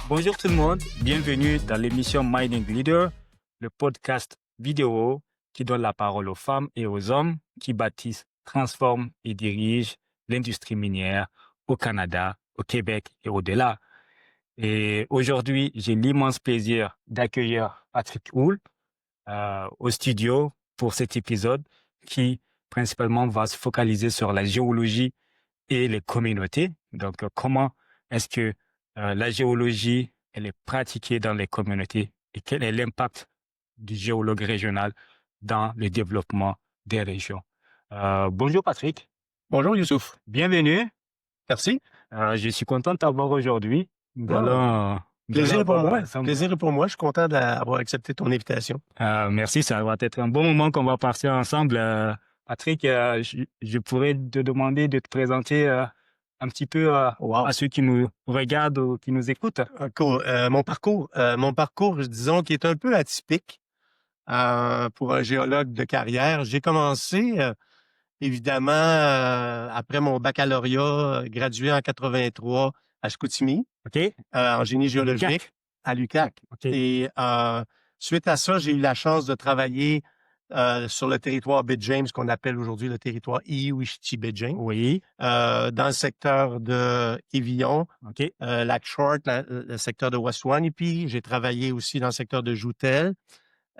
Bonjour tout le monde, bienvenue dans l'émission Mining Leader, le podcast vidéo qui donne la parole aux femmes et aux hommes qui bâtissent, transforment et dirigent l'industrie minière au Canada, au Québec et au-delà. Et aujourd'hui, j'ai l'immense plaisir d'accueillir Patrick Houle au studio pour cet épisode qui principalement va se focaliser sur la géologie et les communautés. Donc, comment est-ce que la géologie, elle est pratiquée dans les communautés et quel est l'impact du géologue régional dans le développement des régions. Bonjour Patrick. Bonjour Youssouf. Bienvenue. Merci. Je suis content de t'avoir aujourd'hui. Plaisir pour moi. Plaisir pour moi. Je suis content d'avoir accepté ton invitation. Merci, ça va être un bon moment qu'on va passer ensemble. Patrick, je pourrais te demander de te présenter un petit peu à ceux qui nous regardent ou qui nous écoutent. Cool. Mon parcours, disons, qui est un peu atypique pour un géologue de carrière. J'ai commencé, évidemment, après mon baccalauréat, gradué en 83 à Chicoutimi, en génie géologique, à l'UQAC. Et suite à ça, j'ai eu la chance de travailler sur le territoire Baie James, qu'on appelle aujourd'hui le territoire Iwichiti-Baie James. Oui. Dans le secteur de Évillon, Lac Short, le secteur de West Wanipi. J'ai travaillé aussi dans le secteur de Joutel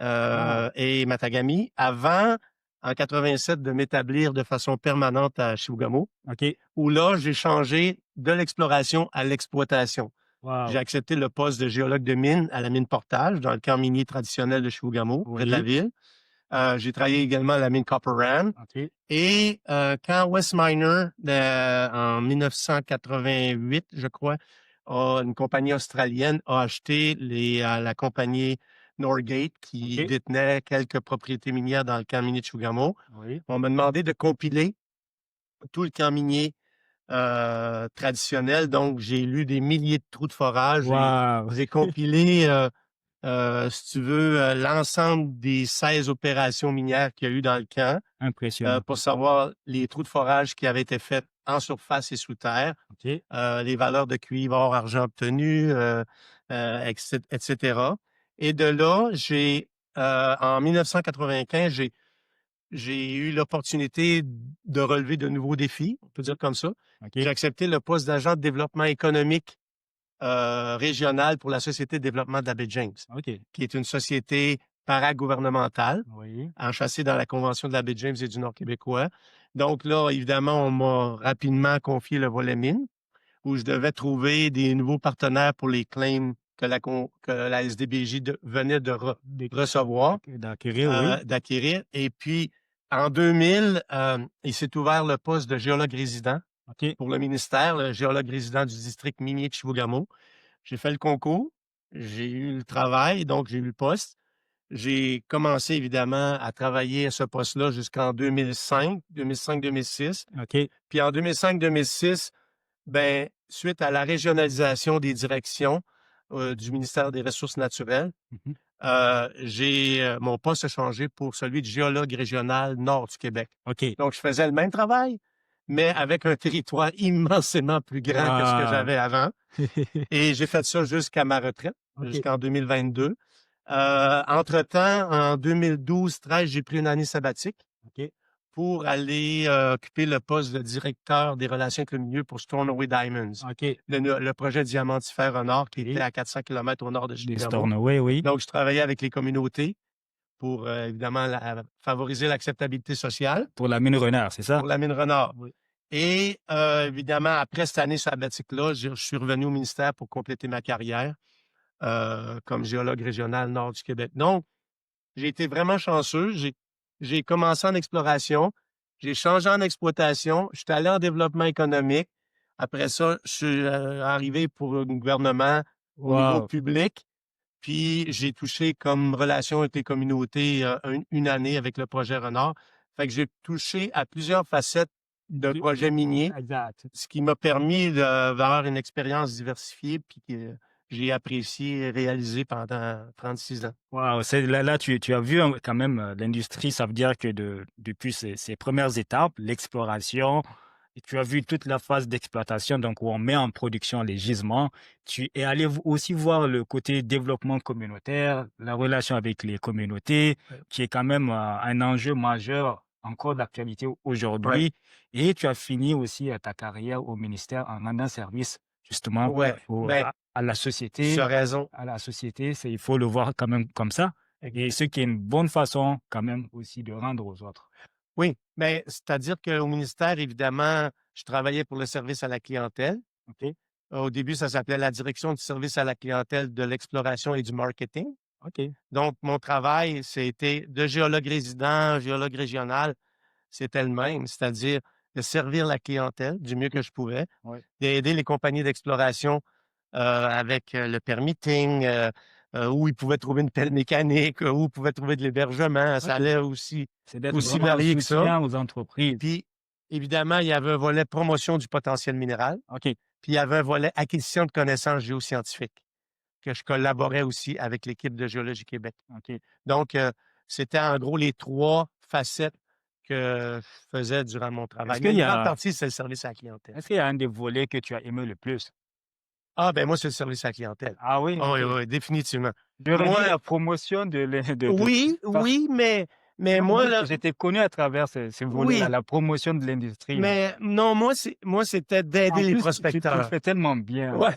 et Matagami, avant, en 87, de m'établir de façon permanente à Chibougamau, où là, j'ai changé de l'exploration à l'exploitation. Wow. J'ai accepté le poste de géologue de mine à la mine Portage, dans le camp minier traditionnel de Chibougamau, près de la ville. J'ai travaillé également à la mine Copper Ran. Et quand West Miner, en 1988, je crois, une compagnie australienne a acheté la compagnie Norgate, qui détenait quelques propriétés minières dans le camp minier de Chibougamau. On m'a demandé de compiler tout le camp minier traditionnel. Donc, j'ai lu des milliers de trous de forage. Wow. J'ai compilé... si tu veux, l'ensemble des 16 opérations minières qu'il y a eu dans le camp. Impressionnant. Pour savoir les trous de forage qui avaient été faits en surface et sous terre, les valeurs de cuivre, or, argent obtenues, etc. Et de là, en 1995, j'ai eu l'opportunité de relever de nouveaux défis, on peut dire comme ça. J'ai accepté le poste d'agent de développement économique régional pour la Société de développement de la Baie James, qui est une société paragouvernementale, enchâssée dans la Convention de la Baie James et du Nord québécois. Donc là, évidemment, on m'a rapidement confié le volet mine, où je devais trouver des nouveaux partenaires pour les claims que la SDBJ venait de recevoir, d'acquérir. Et puis, en 2000, il s'est ouvert le poste de géologue résident pour le ministère, le géologue résident du district minier de Chibougamau. J'ai fait le concours, j'ai eu le travail, donc j'ai eu le poste. J'ai commencé évidemment à travailler à ce poste-là jusqu'en 2005-2006. Puis en 2005-2006, suite à la régionalisation des directions du ministère des Ressources naturelles, mon poste a changé pour celui de géologue régional nord du Québec. Donc, je faisais le même travail, mais avec un territoire immensément plus grand que ce que j'avais avant. Et j'ai fait ça jusqu'à ma retraite, jusqu'en 2022. Entre-temps, en 2012-13, j'ai pris une année sabbatique pour aller occuper le poste de directeur des relations avec le milieu pour Stornoway Diamonds, le projet diamantifère au nord qui était à 400 km au nord de Chibougamau. Donc, je travaillais avec les communautés pour, évidemment, favoriser l'acceptabilité sociale. Pour la mine Renard, c'est ça? Pour la mine Renard, oui. Et, évidemment, après cette année sabbatique-là, je suis revenu au ministère pour compléter ma carrière comme géologue régional nord du Québec. Donc, j'ai été vraiment chanceux. J'ai commencé en exploration, j'ai changé en exploitation, je suis allé en développement économique. Après ça, je suis arrivé pour un gouvernement au niveau public. Puis, j'ai touché comme relation avec les communautés une année avec le projet Renard. Fait que j'ai touché à plusieurs facettes de projets miniers, ce qui m'a permis d'avoir une expérience diversifiée puis j'ai apprécié et réalisé pendant 36 ans. Wow, là, tu as vu quand même l'industrie, ça veut dire que depuis ses premières étapes, l'exploration, et tu as vu toute la phase d'exploitation, donc où on met en production les gisements. Tu es allé aussi voir le côté développement communautaire, la relation avec les communautés, Ouais. qui est quand même un enjeu majeur encore d'actualité Ouais. aujourd'hui. Et tu as fini aussi ta carrière au ministère en rendant service justement Ouais. Ben, à la tu société. as raison. À la société, il faut le voir quand même comme ça. Et ce qui est une bonne façon quand même aussi de rendre aux autres. Oui, mais c'est-à-dire qu'au ministère, évidemment, je travaillais pour le service à la clientèle. OK? Au début, ça s'appelait la direction du service à la clientèle de l'exploration et du marketing. OK. Donc, mon travail, c'était de géologue résident, géologue régional, c'était le même, c'est-à-dire de servir la clientèle du mieux que je pouvais, Ouais. d'aider les compagnies d'exploration avec le permitting, où ils pouvaient trouver une pelle mécanique, où ils pouvaient trouver de l'hébergement. Ça OK. allait aussi C'est d'être aussi vraiment un varié que ça. soutien aux entreprises. Puis, évidemment, il y avait un volet promotion du potentiel minéral, OK. puis il y avait un volet acquisition de connaissances géoscientifiques, que je collaborais aussi avec l'équipe de Géologie Québec. OK. Donc, c'était en gros les 3 facettes que je faisais durant mon travail. Est-ce Mais qu'il une y grande a, partie, c'est le service à la clientèle. est-ce qu'il y a un des volets que tu as aimé le plus? Ah, ben moi, c'est le service à la clientèle. Ah oui? Ah oui, OK. oui, définitivement. J'aurais dit Moi, la promotion oui, parce oui, mais que moi, moi, là, j'étais connu à travers ce volet-là, oui, la promotion de l'industrie, là. mais non, moi, c'était d'aider En les plus, tu le prospecteurs. fais tellement bien. Ouais,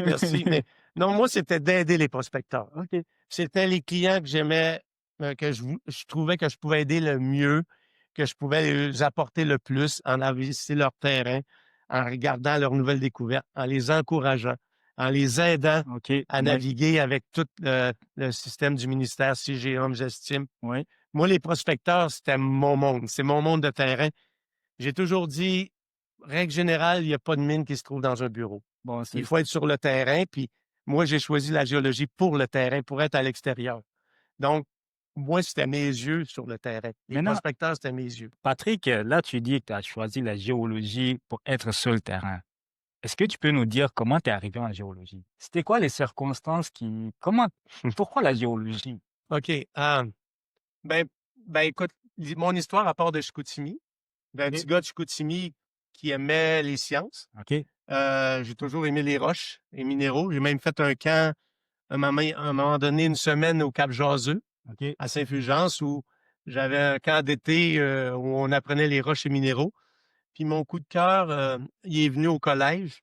merci. Mais non, moi, c'était d'aider les prospecteurs. OK. C'était les clients que j'aimais, que je trouvais que je pouvais aider le mieux, que je pouvais les apporter le plus en allant visiter leur terrain, en regardant leurs nouvelles découvertes, en les encourageant, en les aidant OK. à Ouais. naviguer avec tout le système du ministère CGHOM, j'estime. Ouais. Moi, les prospecteurs, c'était mon monde. C'est mon monde de terrain. J'ai toujours dit, règle générale, il n'y a pas de mine qui se trouve dans un bureau. Bon, Il faut être sur le terrain. Puis moi, j'ai choisi la géologie pour le terrain, pour être à l'extérieur. Donc, moi, c'était mes yeux sur le terrain. Les maintenant, prospecteurs, c'était mes yeux. Patrick, là, tu dis que tu as choisi la géologie pour être sur le terrain. Est-ce que tu peux nous dire comment tu es arrivé en géologie? C'était quoi les circonstances pourquoi la géologie? OK. Ben, écoute, mon histoire à part de Chicoutimi, d'un petit OK. gars de Chicoutimi qui aimait les sciences. OK. J'ai toujours aimé les roches, les minéraux. J'ai même fait un camp, à un moment donné, une semaine au Cap Jaseux, OK. à Saint-Fulgence, où j'avais un camp d'été où on apprenait les roches et minéraux. Puis mon coup de cœur, il est venu au collège,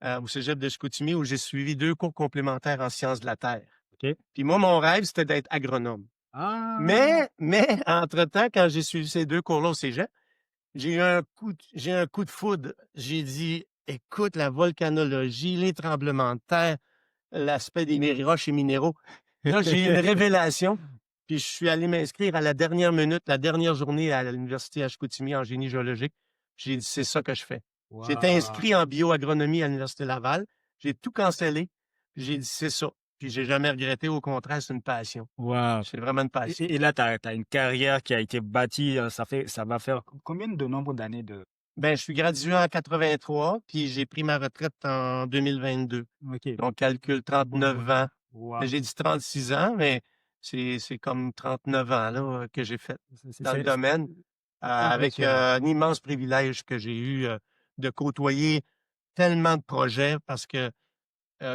au cégep de Chicoutimi, où j'ai suivi 2 cours complémentaires en sciences de la Terre. OK. Puis moi, mon rêve, c'était d'être agronome. Ah! Mais entre-temps, quand j'ai suivi ces 2 cours-là au cégep, j'ai eu un coup de foudre. J'ai dit, écoute, la volcanologie, les tremblements de terre, l'aspect des roches et minéraux. Là, j'ai eu une révélation. Puis je suis allé m'inscrire à la dernière minute, la dernière journée à l'Université à Chicoutimi en génie géologique. J'ai dit, c'est ça que je fais. J'étais Wow! inscrit en bioagronomie à l'Université Laval. J'ai tout cancellé. Puis j'ai dit, c'est ça. Puis j'ai jamais regretté. Au contraire, c'est une passion. Wow! C'est vraiment une passion. Et là, tu as une carrière qui a été bâtie, ça va faire combien de nombre d'années de... Ben, je suis gradué en 83, puis j'ai pris ma retraite en 2022. OK. Donc, calcul 39 ans. Wow. J'ai dit 36 ans, mais c'est comme 39 ans là, que j'ai fait dans le C'est domaine, avec impressionnant. un immense privilège que j'ai eu de côtoyer tellement de projets parce que,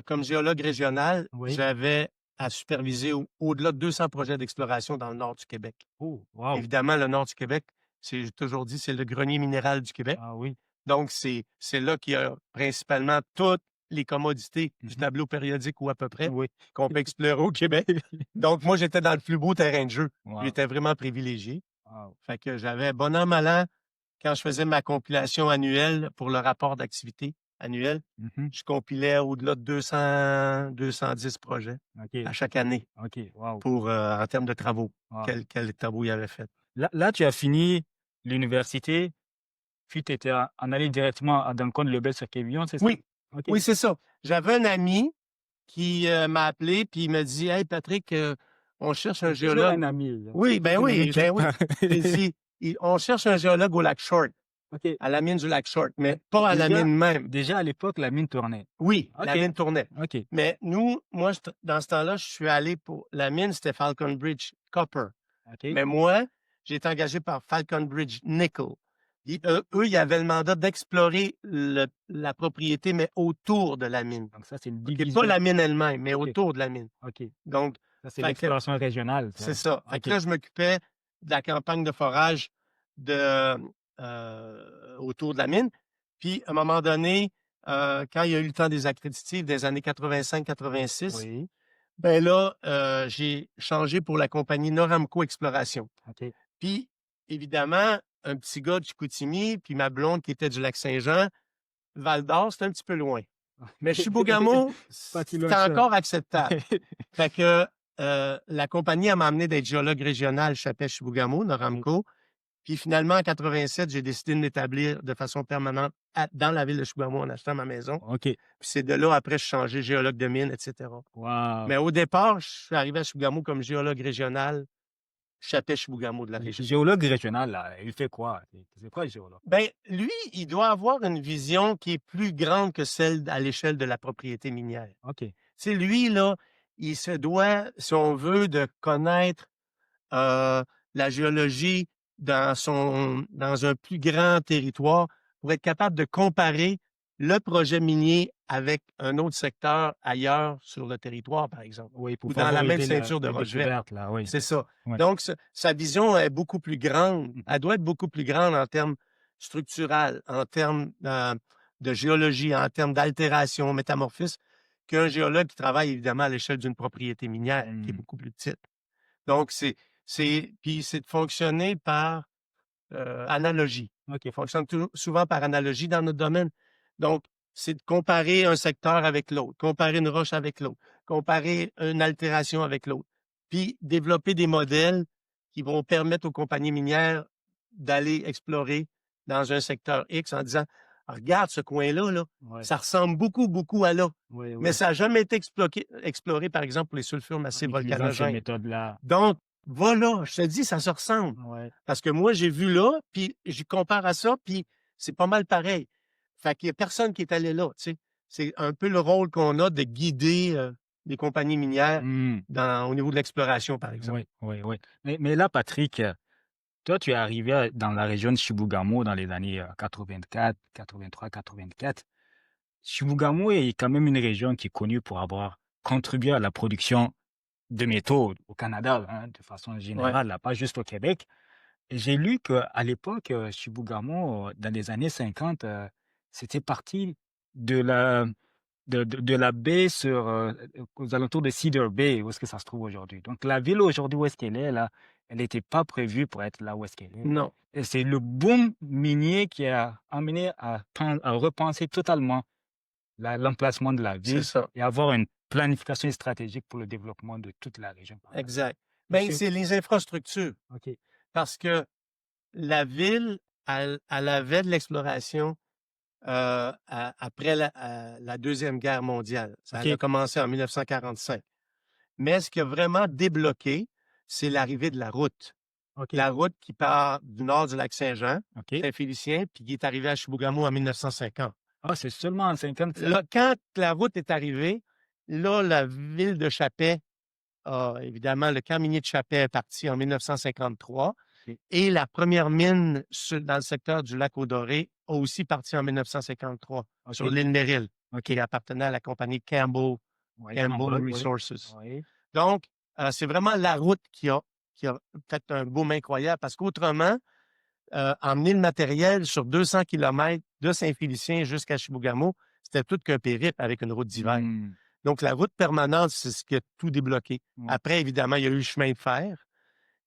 comme géologue régional, Oui. j'avais à superviser au-delà de 200 projets d'exploration dans le nord du Québec. Oh, wow. Évidemment, le nord du Québec, j'ai toujours dit, c'est le grenier minéral du Québec. Ah oui. Donc, c'est là qu'il y a principalement toutes les commodités du Mhm. tableau périodique ou à peu près Oui. qu'on peut explorer au Québec. Donc, moi, j'étais dans le plus beau terrain de jeu. Wow. J'étais vraiment privilégié. Wow. Fait que j'avais bon an, mal an, quand je faisais ma compilation annuelle pour le rapport d'activité annuel, Mhm. je compilais au-delà de 210 projets OK. à chaque année OK. Wow. pour, en termes de travaux. Wow. Quel travaux il avait fait. Là, tu as fini l'université, puis tu étais en allé directement dans le coin de Lebel-sur-Quévillon, c'est ça? Oui, OK. oui, c'est ça. J'avais un ami qui m'a appelé puis il m'a dit, hey Patrick, on cherche un Toujours un géologue. ami. Là. Oui, ben Un ami oui, qui- ben oui. Il dit, on cherche un géologue au lac Short. OK. à la mine du Lac-Short, mais pas à la Déjà mine même. déjà à l'époque, la mine tournait? Oui, OK. la mine tournait. OK. Mais moi, dans ce temps-là, je suis allé pour la mine, c'était Falcon Bridge Copper. OK. Mais moi, j'ai été engagé par Falcon Bridge Nickel. Eux, ils avaient le mandat d'explorer la propriété, mais autour de la mine. Donc ça, c'est une OK, division. pas la mine elle-même, mais OK. autour de la mine. OK. Donc, Ça, c'est fait que l'exploration régionale, ça. c'est ça. Fait que OK. là, je m'occupais de la campagne de forage autour de la mine. Puis, à un moment donné, quand il y a eu le temps des accréditifs des années 85-86, Oui. ben là, j'ai changé pour la compagnie Noramco Exploration. OK. Puis, évidemment, un petit gars de Chicoutimi, puis ma blonde qui était du Lac-Saint-Jean, Val-d'Or, c'était un petit peu loin. Mais Chibougamau, Pas si c'était loin que ça. encore acceptable. Fait que la compagnie m'a amené d'être géologue régional Chapet-Chibougamau, Noramco. Puis finalement, en 87, j'ai décidé de m'établir de façon permanente dans la ville de Chibougamau en achetant ma maison. OK. Puis c'est de là, après, je changé géologue de mine, etc. Wow. Mais au départ, je suis arrivé à Chibougamau comme géologue régional Chapet-Chibougamau de la Le région. géologue régional, là, il fait quoi? C'est quoi le géologue? Ben, lui, il doit avoir une vision qui est plus grande que celle à l'échelle de la propriété minière. OK. C'est lui, là, il se doit, si on veut, de connaître la géologie dans un plus grand territoire pour être capable de comparer le projet minier avec un autre secteur ailleurs sur le territoire, par exemple, Oui, pour ou dans la même favoriser ceinture de les roches vertes. découvertes, là, oui. C'est ça. Ouais. Donc, sa vision est beaucoup plus grande. Elle doit être beaucoup plus grande en termes structurels, en termes de géologie, en termes d'altération, métamorphisme, qu'un géologue qui travaille évidemment à l'échelle d'une propriété minière, qui est beaucoup plus petite. Donc, puis c'est de fonctionner par analogie. OK. On fonctionne souvent par analogie dans notre domaine. Donc, c'est de comparer un secteur avec l'autre, comparer une roche avec l'autre, comparer une altération avec l'autre, puis développer des modèles qui vont permettre aux compagnies minières d'aller explorer dans un secteur X en disant, regarde ce coin-là, là, Ouais. ça ressemble beaucoup, beaucoup à là. Oui, oui. Mais ça n'a jamais été exploré, par exemple, pour les sulfures massifs En utilisant ces volcanogènes. méthodes-là. Donc, voilà, je te dis, ça se ressemble. Ouais. Parce que moi, j'ai vu là, puis je compare à ça, puis c'est pas mal pareil. Fait qu'il y a personne qui est allé là, tu sais. C'est un peu le rôle qu'on a de guider les compagnies minières au niveau de l'exploration, par exemple. Oui, oui, oui. Mais là, Patrick, toi, tu es arrivé dans la région de Chibougamau dans les années 84, 83, 84. Chibougamau est quand même une région qui est connue pour avoir contribué à la production de métaux au Canada, hein, de façon générale, là, pas juste au Québec. Et j'ai lu qu'à l'époque, Chibougamau, dans les années 50, c'était parti de la baie aux alentours de Cedar Bay, où est-ce que ça se trouve aujourd'hui. Donc, la ville aujourd'hui où est-ce qu'elle est, là, elle n'était pas prévue pour être là où est-ce qu'elle est. Non. Et c'est le boom minier qui a amené à repenser totalement l'emplacement de la C'est ville ça. et avoir une planification stratégique pour le développement de toute la région. Exact. Ben, c'est les infrastructures. OK. Parce que la ville, elle avait de l'exploration après la Deuxième Guerre mondiale. Ça OK. a commencé en 1945. Mais ce qui a vraiment débloqué, c'est l'arrivée de la route. OK. La route qui part du nord du lac Saint-Jean, OK. Saint-Félicien, puis qui est arrivée à Chibougamau en 1950. Ah, c'est seulement en 50. Là, quand la route est arrivée, là, la ville de Chapet évidemment, le camp minier de Chapet est parti en 1953. OK. Et la première mine dans le secteur du lac Aux-Dorés a aussi parti en 1953 sur l'île Merrill, qui appartenait à la compagnie Campbell Resources. Oui. Donc, c'est vraiment la route qui a fait un boom incroyable parce qu'autrement, emmener le matériel sur 200 km de Saint-Félicien jusqu'à Chibougamau, c'était tout qu'un périple avec une route d'hiver. Donc, la route permanente, c'est ce qui a tout débloqué. Après, évidemment, il y a eu le chemin de fer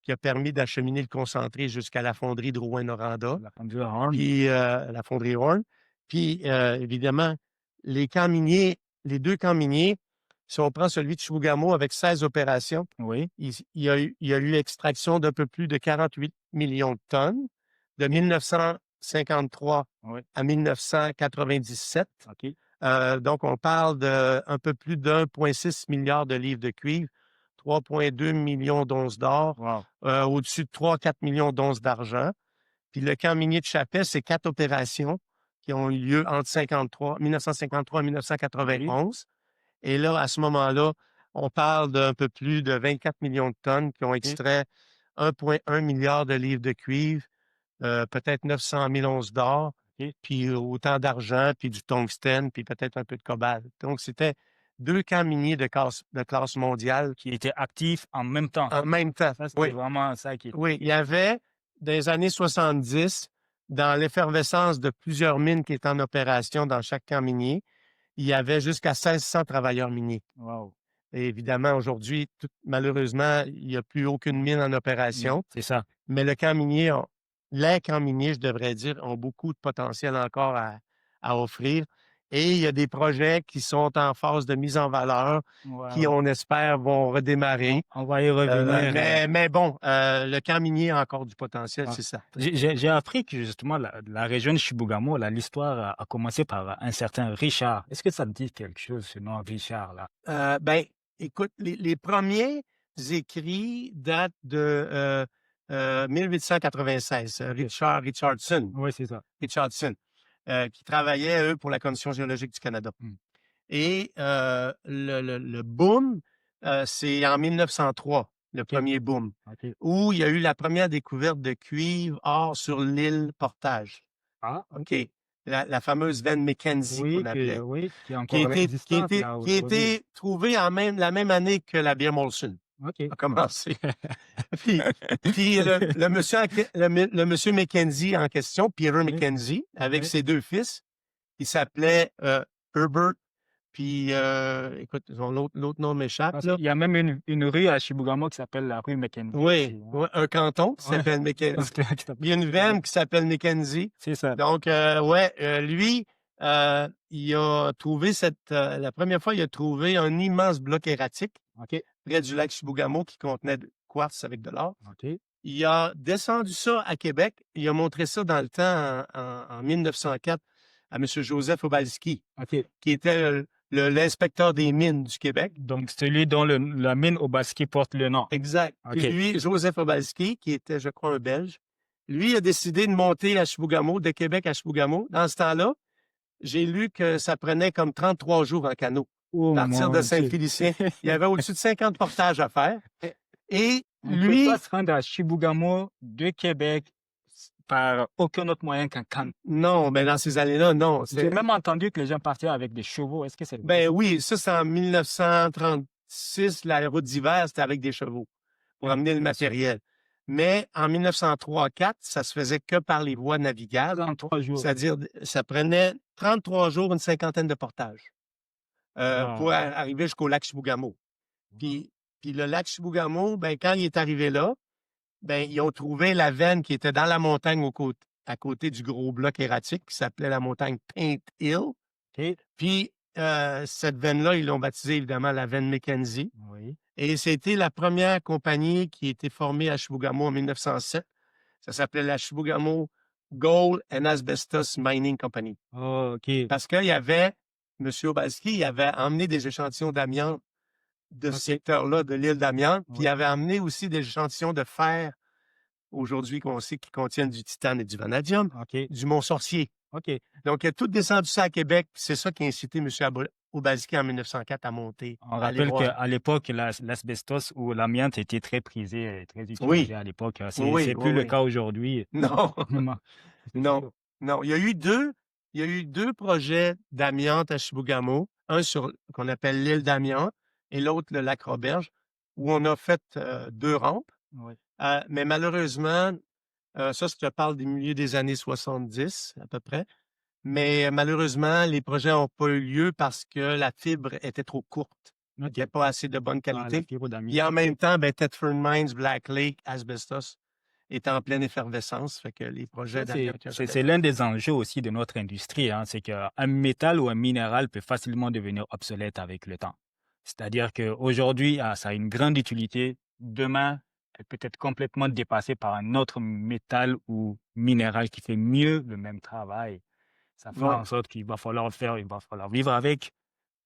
qui a permis d'acheminer le concentré jusqu'à la fonderie de Rouyn-Noranda. La fonderie Horn. Puis, la fonderie Horn. Puis, évidemment, les camps miniers, les deux camps miniers, si on prend celui de Chibougamau avec 16 opérations, oui. il y a eu extraction d'un peu plus de 48 millions de tonnes de 1953 à 1997. OK. Donc, on parle d'un peu plus d'1,6 milliard de livres de cuivre, 3,2 millions d'onces d'or, au-dessus de 3-4 millions d'onces d'argent. Puis le camp minier de Chapais, c'est 4 opérations qui ont eu lieu entre 1953 et 1991. Et là, à ce moment-là, on parle d'un peu plus de 24 millions de tonnes qui ont extrait 1,1 milliard de livres de cuivre, peut-être 900 000 onces d'or, puis autant d'argent, puis du tungstène, puis peut-être un peu de cobalt. Donc, c'était 2 camps miniers de classe mondiale. Qui étaient actifs en même temps. En même temps, Ça, c'était vraiment ça qui... Oui, il y avait, dans les années 70, dans l'effervescence de plusieurs mines qui étaient en opération dans chaque camp minier, il y avait jusqu'à 1600 travailleurs miniers. Wow. Et évidemment, aujourd'hui, malheureusement, il n'y a plus aucune mine en opération. C'est ça. Mais les camps miniers, je devrais dire, ont beaucoup de potentiel encore à offrir. Et il y a des projets qui sont en phase de mise en valeur, qui, on espère, vont redémarrer. On va y revenir. Mais bon, le camp minier a encore du potentiel, c'est ça. J'ai appris que justement, la région de Chibougamau, l'histoire a commencé par un certain Richard. Est-ce que ça te dit quelque chose, ce nom Richard-là? Écoute, les premiers écrits datent de 1896. Richardson. Oui, c'est ça. Richardson, qui travaillait, eux, pour la Commission géologique du Canada. Et le boom, c'est en 1903, le premier boom, où il y a eu la première découverte de cuivre or sur l'île Portage. Ah, OK. La fameuse veine Mackenzie qu'on appelait. Oui, qui a été trouvée la même année que la bière Molson. OK. A commencé. puis le monsieur Mackenzie en question, Peter Mackenzie, avec ses 2 fils, il s'appelait Herbert. Puis, écoute, l'autre nom m'échappe. Il y a même une rue à Chibougamau qui s'appelle la rue Mackenzie. Oui, un canton qui s'appelle Mackenzie. Il y a une veine qui s'appelle Mackenzie. C'est ça. Donc, lui, il a trouvé la première fois, il a trouvé un immense bloc erratique près du lac Chibougamau qui contenait de quartz avec de l'or. Il a descendu ça à Québec. Il a montré ça dans le temps, en 1904, à M. Joseph Obalski, qui était l'inspecteur des mines du Québec. Donc, celui dont la mine Obalski porte le nom. Exact. Puis lui, Joseph Obalski, qui était, je crois, un Belge, lui a décidé de monter à Chibougamau, de Québec à Chibougamau. Dans ce temps-là, j'ai lu que ça prenait comme 33 jours en canot. À partir de Saint-Félicien. Il y avait au-dessus de 50 portages à faire. Et lui... On ne peut pas se rendre à Chibougamau de Québec par aucun autre moyen qu'un canot. Non, mais dans ces années-là, non. J'ai même entendu que les gens partaient avec des chevaux. Est-ce que c'est... Oui, ça, c'est en 1936. La route d'hiver, c'était avec des chevaux pour amener le matériel. Mais en 1903-4, ça se faisait que par les voies navigables. 33 jours. C'est-à-dire, ça prenait 33 jours, une cinquantaine de portages pour arriver jusqu'au lac Chibougamau. Puis le lac Chibougamau, quand il est arrivé là, ils ont trouvé la veine qui était dans la montagne à côté du gros bloc erratique qui s'appelait la montagne Paint Hill. Puis cette veine-là, ils l'ont baptisée évidemment la veine Mackenzie. Et c'était la première compagnie qui a été formée à Chibougamau en 1907. Ça s'appelait la Chibougamau Gold and Asbestos Mining Company. Parce qu'il y avait, M. Obalski, il avait emmené des échantillons d'amiante de ce secteur-là, de l'île d'Amiante, puis il avait amené aussi des échantillons de fer, aujourd'hui qu'on sait qu'ils contiennent du titane et du vanadium, du Mont-Sorcier. Donc, il a tout descendu ça à Québec, puis c'est ça qui a incité M. Obalski en 1904 à monter. On rappelle qu'à l'époque, l'asbestos ou l'amiante était très prisé, très utilisé à l'époque. C'est plus le cas aujourd'hui. Non. Non. Il y a eu deux projets d'amiante à Chibougamau, un qu'on appelle l'île d'Amiante et l'autre le lac Roberge, où on a fait 2 rampes. Mais malheureusement, ça, je te parle du milieu des années 70 à peu près. Mais malheureusement, les projets n'ont pas eu lieu parce que la fibre était trop courte. Il n'y a pas assez de bonne qualité. Et en même temps, Thetford Mines, Black Lake, Asbestos étaient en pleine effervescence. Fait que les projets c'est l'un des enjeux aussi de notre industrie. C'est qu'un métal ou un minéral peut facilement devenir obsolète avec le temps. C'est-à-dire qu'aujourd'hui, ça a une grande utilité. Demain, elle peut être complètement dépassée par un autre métal ou minéral qui fait mieux le même travail. Ça fait en sorte qu'il va falloir vivre avec,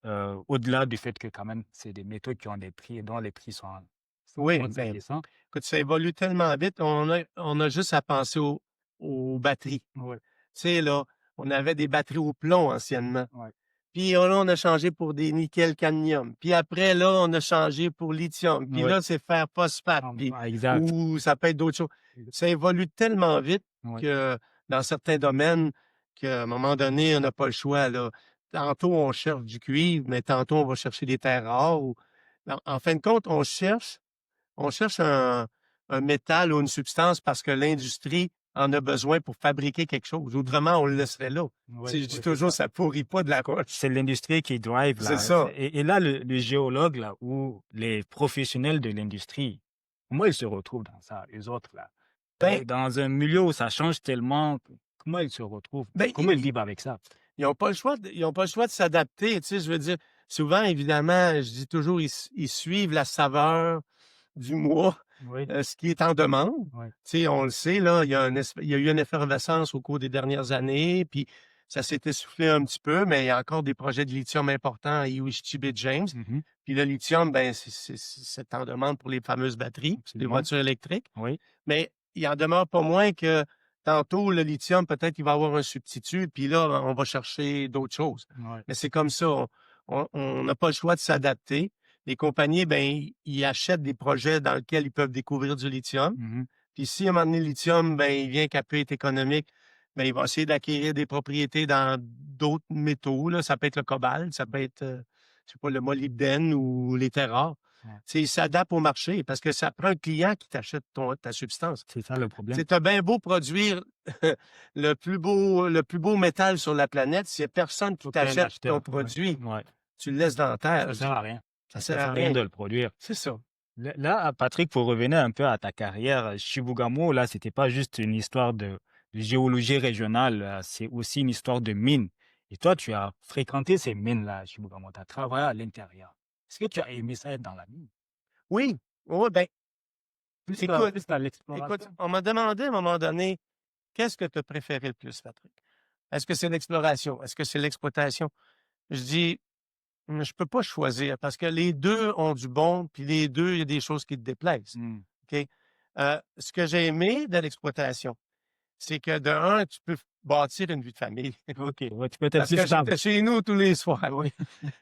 au-delà du fait que quand même, c'est des métaux qui ont des prix, dont les prix sont écoute, ça évolue tellement vite. On a juste à penser aux batteries. Ouais. Tu sais, là, on avait des batteries au plomb anciennement. Ouais. Puis là, on a changé pour des nickel-cadmium. Puis après, là, on a changé pour lithium. Puis Ouais. là, c'est fer phosphate. Puis, Exact. ou ça peut être d'autres choses. Ça évolue tellement vite Ouais. que dans certains domaines, qu'à un moment donné, on n'a pas le choix. Là. Tantôt, on cherche du cuivre, mais tantôt, on va chercher des terres rares. En fin de compte, on cherche un métal ou une substance parce que l'industrie en a besoin pour fabriquer quelque chose. Autrement, on le laisserait là. Ouais, Je dis toujours, ça pourrit pas de la roche. c'est l'industrie qui drive là. C'est ça. Et là, le géologue là, ou les professionnels de l'industrie, comment ils se retrouvent dans ça, les autres là? Ben, Dans un milieu où ça change tellement, comment ils se retrouvent? ben, Comment ils vivent avec ça? ils n'ont pas le choix ils ont pas le choix de s'adapter. Tu sais, je veux dire, souvent, évidemment, je dis toujours, ils suivent la saveur du mois, Oui. ce qui est en demande. Oui. Tu sais, on le sait, là, il y a eu une effervescence au cours des dernières années, puis ça s'est essoufflé un petit peu, mais il y a encore des projets de lithium importants à Iwichitibe James. Mhm. Puis le lithium, ben, c'est en demande pour les fameuses batteries, les Absolument. voitures électriques. Oui. Mais il en demeure pas moins que tantôt, le lithium, peut-être il va avoir un substitut, puis là, on va chercher d'autres choses. Ouais. Mais c'est comme ça. On n'a pas le choix de s'adapter. Les compagnies, ben, ils achètent des projets dans lesquels ils peuvent découvrir du lithium. Mhm. Puis si à un moment donné, le lithium, ben, il vient qu'à peut être économique, ben, il va essayer d'acquérir des propriétés dans d'autres métaux. Là. Ça peut être le cobalt, ça peut être, je sais pas, le molybdène ou les terres rares. Ouais. Tu sais, ils s'adaptent au marché parce que ça prend un client qui t'achète ta substance. C'est ça le problème. Tu as bien beau produire le plus beau métal sur la planète, s'il n'y a personne qui Faut qu'il y ait un t'achète acheteur. ton produit, Ouais. tu le laisses dans la terre. Ça sert à rien. Ça Ça sert sert à à rien rien. de le produire. C'est ça. Là, Patrick, pour revenir un peu à ta carrière, Chibougamau, là, c'était pas juste une histoire de géologie régionale, c'est aussi une histoire de mine. Et toi, tu as fréquenté ces mines-là, à Chibougamau, tu as travaillé à l'intérieur. Est-ce que tu as aimé ça être dans la mine? Oui, oui, ben, Plus écoute, plus l'exploration? écoute, on m'a demandé à un moment donné, qu'est-ce que tu as préféré le plus, Patrick? Est-ce que c'est l'exploration? Est-ce que c'est l'exploitation? Je dis, je peux pas choisir parce que les deux ont du bon, puis les deux, il y a des choses qui te déplaisent. Hmm. OK? Ce que j'ai aimé de l'exploitation, c'est que de un, tu peux bâtir une vie de famille. OK, ouais, tu peux être Parce plus que stable. j'étais chez nous tous les soirs. Oui.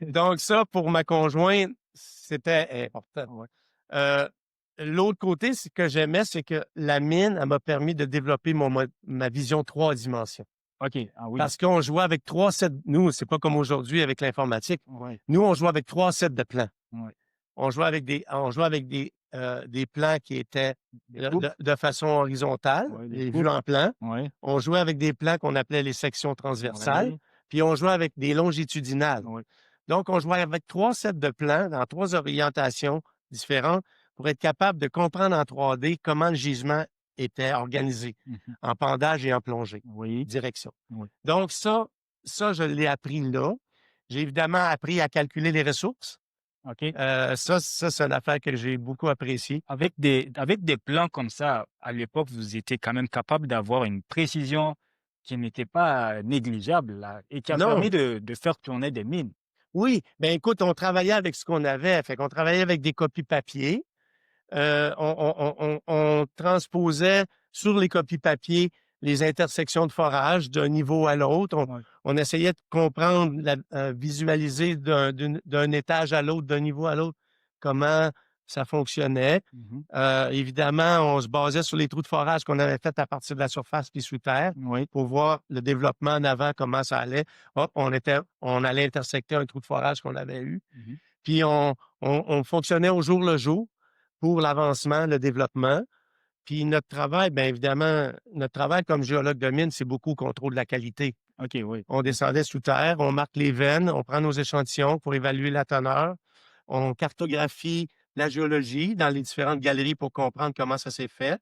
Donc ça, pour ma conjointe, c'était important. Ouais. L'autre côté, ce que j'aimais, c'est que la mine, elle m'a permis de développer ma vision 3 dimensions. OK, ah oui. Parce qu'on jouait avec 3 sets. Nous, c'est pas comme aujourd'hui avec l'informatique. Ouais, Nous, on jouait avec 3 sets de plans. ouais. On jouait avec des plans qui étaient Des coupes? de façon horizontale, Ouais, des les coupes. vues en plan. Ouais, On jouait avec des plans qu'on appelait les sections transversales. ouais, Puis on jouait avec des longitudinales. ouais. Donc, on jouait avec 3 sets de plans dans 3 orientations différentes pour être capable de comprendre en 3D comment le gisement était organisé Mhm. en pendage et en plongée, Oui, direction. oui. Donc, ça, je l'ai appris là. J'ai évidemment appris à calculer les ressources. OK. Ça, c'est une affaire que j'ai beaucoup appréciée. Avec des plans comme ça, à l'époque, vous étiez quand même capable d'avoir une précision qui n'était pas négligeable là, et qui a Non. permis de faire tourner des mines. Oui, ben écoute, on travaillait avec ce qu'on avait. Fait qu'on travaillait avec des copies papier. On transposait sur les copies papier les intersections de forage d'un niveau à l'autre. Ouais. On essayait de comprendre, visualiser d'un étage à l'autre, d'un niveau à l'autre, comment ça fonctionnait. Mhm. Évidemment, on se basait sur les trous de forage qu'on avait faits à partir de la surface puis sous terre Oui. pour voir le développement en avant, comment ça allait. Hop, on allait intersecter un trou de forage qu'on avait eu. Mhm. Puis on fonctionnait au jour le jour pour l'avancement, le développement. Puis notre travail, bien évidemment, notre travail comme géologue de mine, c'est beaucoup contrôle de la qualité. OK, oui. On descendait sous terre, on marque les veines, on prend nos échantillons pour évaluer la teneur, on cartographie la géologie dans les différentes galeries pour comprendre comment ça s'est fait.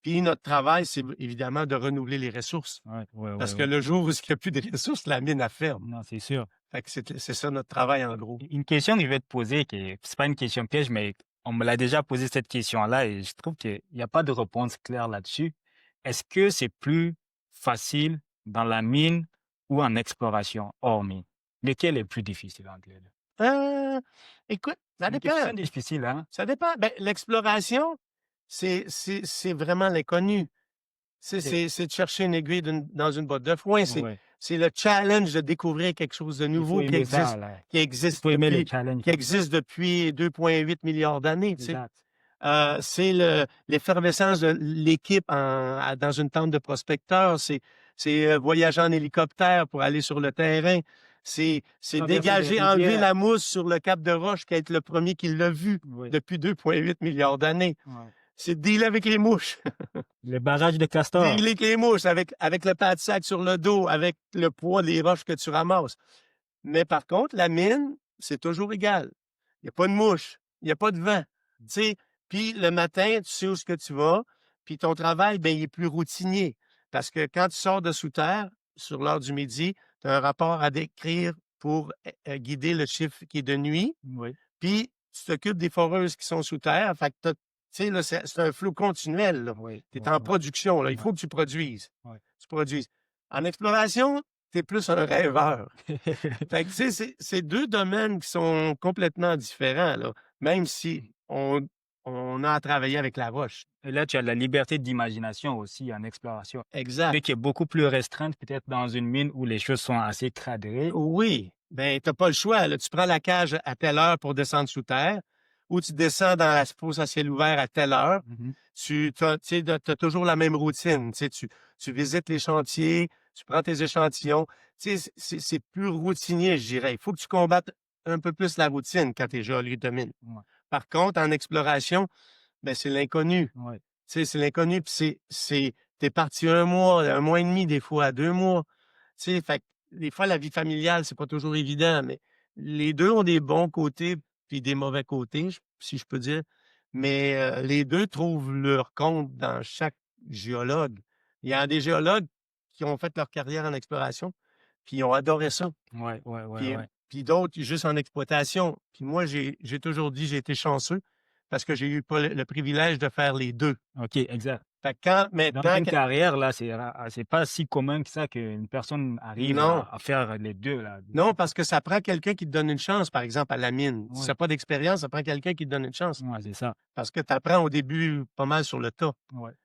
Puis notre travail, c'est évidemment de renouveler les ressources. Ouais, ouais, Parce ouais, que ouais. le jour où il n'y a plus de ressources, la mine, elle ferme. Non, c'est sûr. Fait que c'est ça notre travail en gros. Une question que je vais te poser, qui c'est pas une question piège, mais on me l'a déjà posé cette question-là et je trouve qu'il n'y a pas de réponse claire là-dessus. Est-ce que c'est plus facile dans la mine ou en exploration hors mine? Lequel est plus difficile entre les deux? Écoute, ça C'est une dépend. question difficile, hein? Ça dépend. Ben, l'exploration, c'est vraiment l'inconnu. C'est de chercher une aiguille dans une botte de foin. C'est le challenge de découvrir quelque chose de nouveau qui existe depuis 2,8 milliards d'années. C'est l'effervescence de l'équipe dans une tente de prospecteurs. C'est voyager en hélicoptère pour aller sur le terrain. C'est dégager, enlever la mousse sur le Cap de Roche, qui est le premier qui l'a vu depuis 2,8 milliards d'années. C'est dealer avec les mouches. Les barrages de castors. Dealer avec les mouches, avec le pas de sac sur le dos, avec le poids des roches que tu ramasses. Mais par contre, la mine, c'est toujours égal. Il n'y a pas de mouche, il n'y a pas de vent. Tu sais, puis le matin, tu sais où est-ce que tu vas, puis ton travail, ben, il est plus routinier. Parce que quand tu sors de sous terre, sur l'heure du midi, tu as un rapport à décrire pour guider le chiffre qui est de nuit. Puis tu t'occupes des foreuses qui sont sous terre. Fait que tu sais, là, c'est un flot continuel. Tu es en production. Là. Il faut que tu produises. Tu produises. En exploration, tu es plus un rêveur. Fait que, tu sais, c'est deux domaines qui sont complètement différents, là, même si on a à travailler avec la roche. Et là, tu as la liberté d'imagination aussi en exploration. Exact. Mais qui est beaucoup plus restreinte, peut-être dans une mine où les choses sont assez cadrées. Oui. Ben, tu n'as pas le choix. Là. Tu prends la cage à telle heure pour descendre sous terre, ou tu descends dans la fosse à ciel ouvert à telle heure. Tu as toujours la même routine. Tu visites les chantiers, tu prends tes échantillons. C'est plus routinier, je dirais. Il faut que tu combattes un peu plus la routine quand tu es géologue de mine. Par contre, en exploration, ben, c'est l'inconnu. C'est l'inconnu, puis t'es parti un mois et demi, des fois, 2 mois. Fait que des fois, la vie familiale, c'est pas toujours évident, mais les deux ont des bons côtés puis des mauvais côtés, si je peux dire. Mais les deux trouvent leur compte dans chaque géologue. Il y a des géologues qui ont fait leur carrière en exploration, puis ils ont adoré ça. Puis d'autres, juste en exploitation. Puis moi, j'ai toujours dit, j'ai été chanceux parce que j'ai eu le privilège de faire les deux. OK, exact. Fait que maintenant, dans une carrière, là, c'est pas si commun que ça qu'une personne arrive à faire les deux. Là. Non, parce que ça prend quelqu'un qui te donne une chance, par exemple, à la mine. Si tu n'as pas d'expérience, ça prend quelqu'un qui te donne une chance. Oui, c'est ça. Parce que tu apprends au début pas mal sur le tas.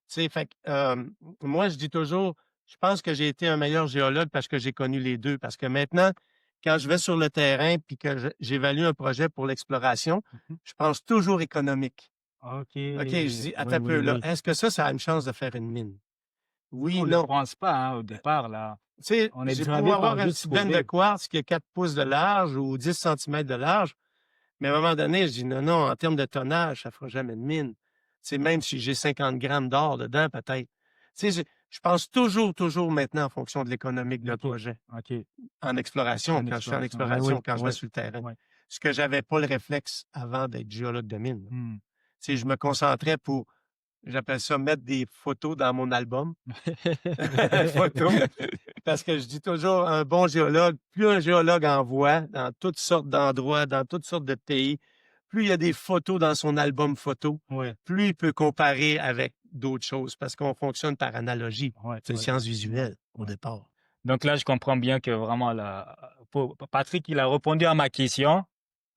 Fait que, moi, je dis toujours, je pense que j'ai été un meilleur géologue parce que j'ai connu les deux. Parce que maintenant, quand je vais sur le terrain puis que j'évalue un projet pour l'exploration, je pense toujours économique. OK, je dis, attends un peu, là, est-ce que ça a une chance de faire une mine? Oui, on non. ne pense pas au départ, là. Tu sais, j'ai pu avoir une petite benne de quartz qui a 4 pouces de large ou 10 cm de large, mais à un moment donné, je dis, non, en termes de tonnage, ça ne fera jamais de mine. Tu sais, même si j'ai 50 grammes d'or dedans, peut-être. Tu sais, je pense toujours maintenant en fonction de l'économique d'un projet. En exploration, quand je suis en exploration, quand je vais sur le terrain. Ce que j'avais pas le réflexe avant d'être géologue de mine. Tu sais, je me concentrais pour, j'appelle ça, mettre des photos dans mon album. Photos. Parce que je dis toujours, un bon géologue, plus un géologue envoie dans toutes sortes d'endroits, dans toutes sortes de pays, plus il y a des photos dans son album photo, plus il peut comparer avec d'autres choses parce qu'on fonctionne par analogie. C'est une science visuelle au départ. Donc là, je comprends bien que vraiment, Patrick, il a répondu à ma question.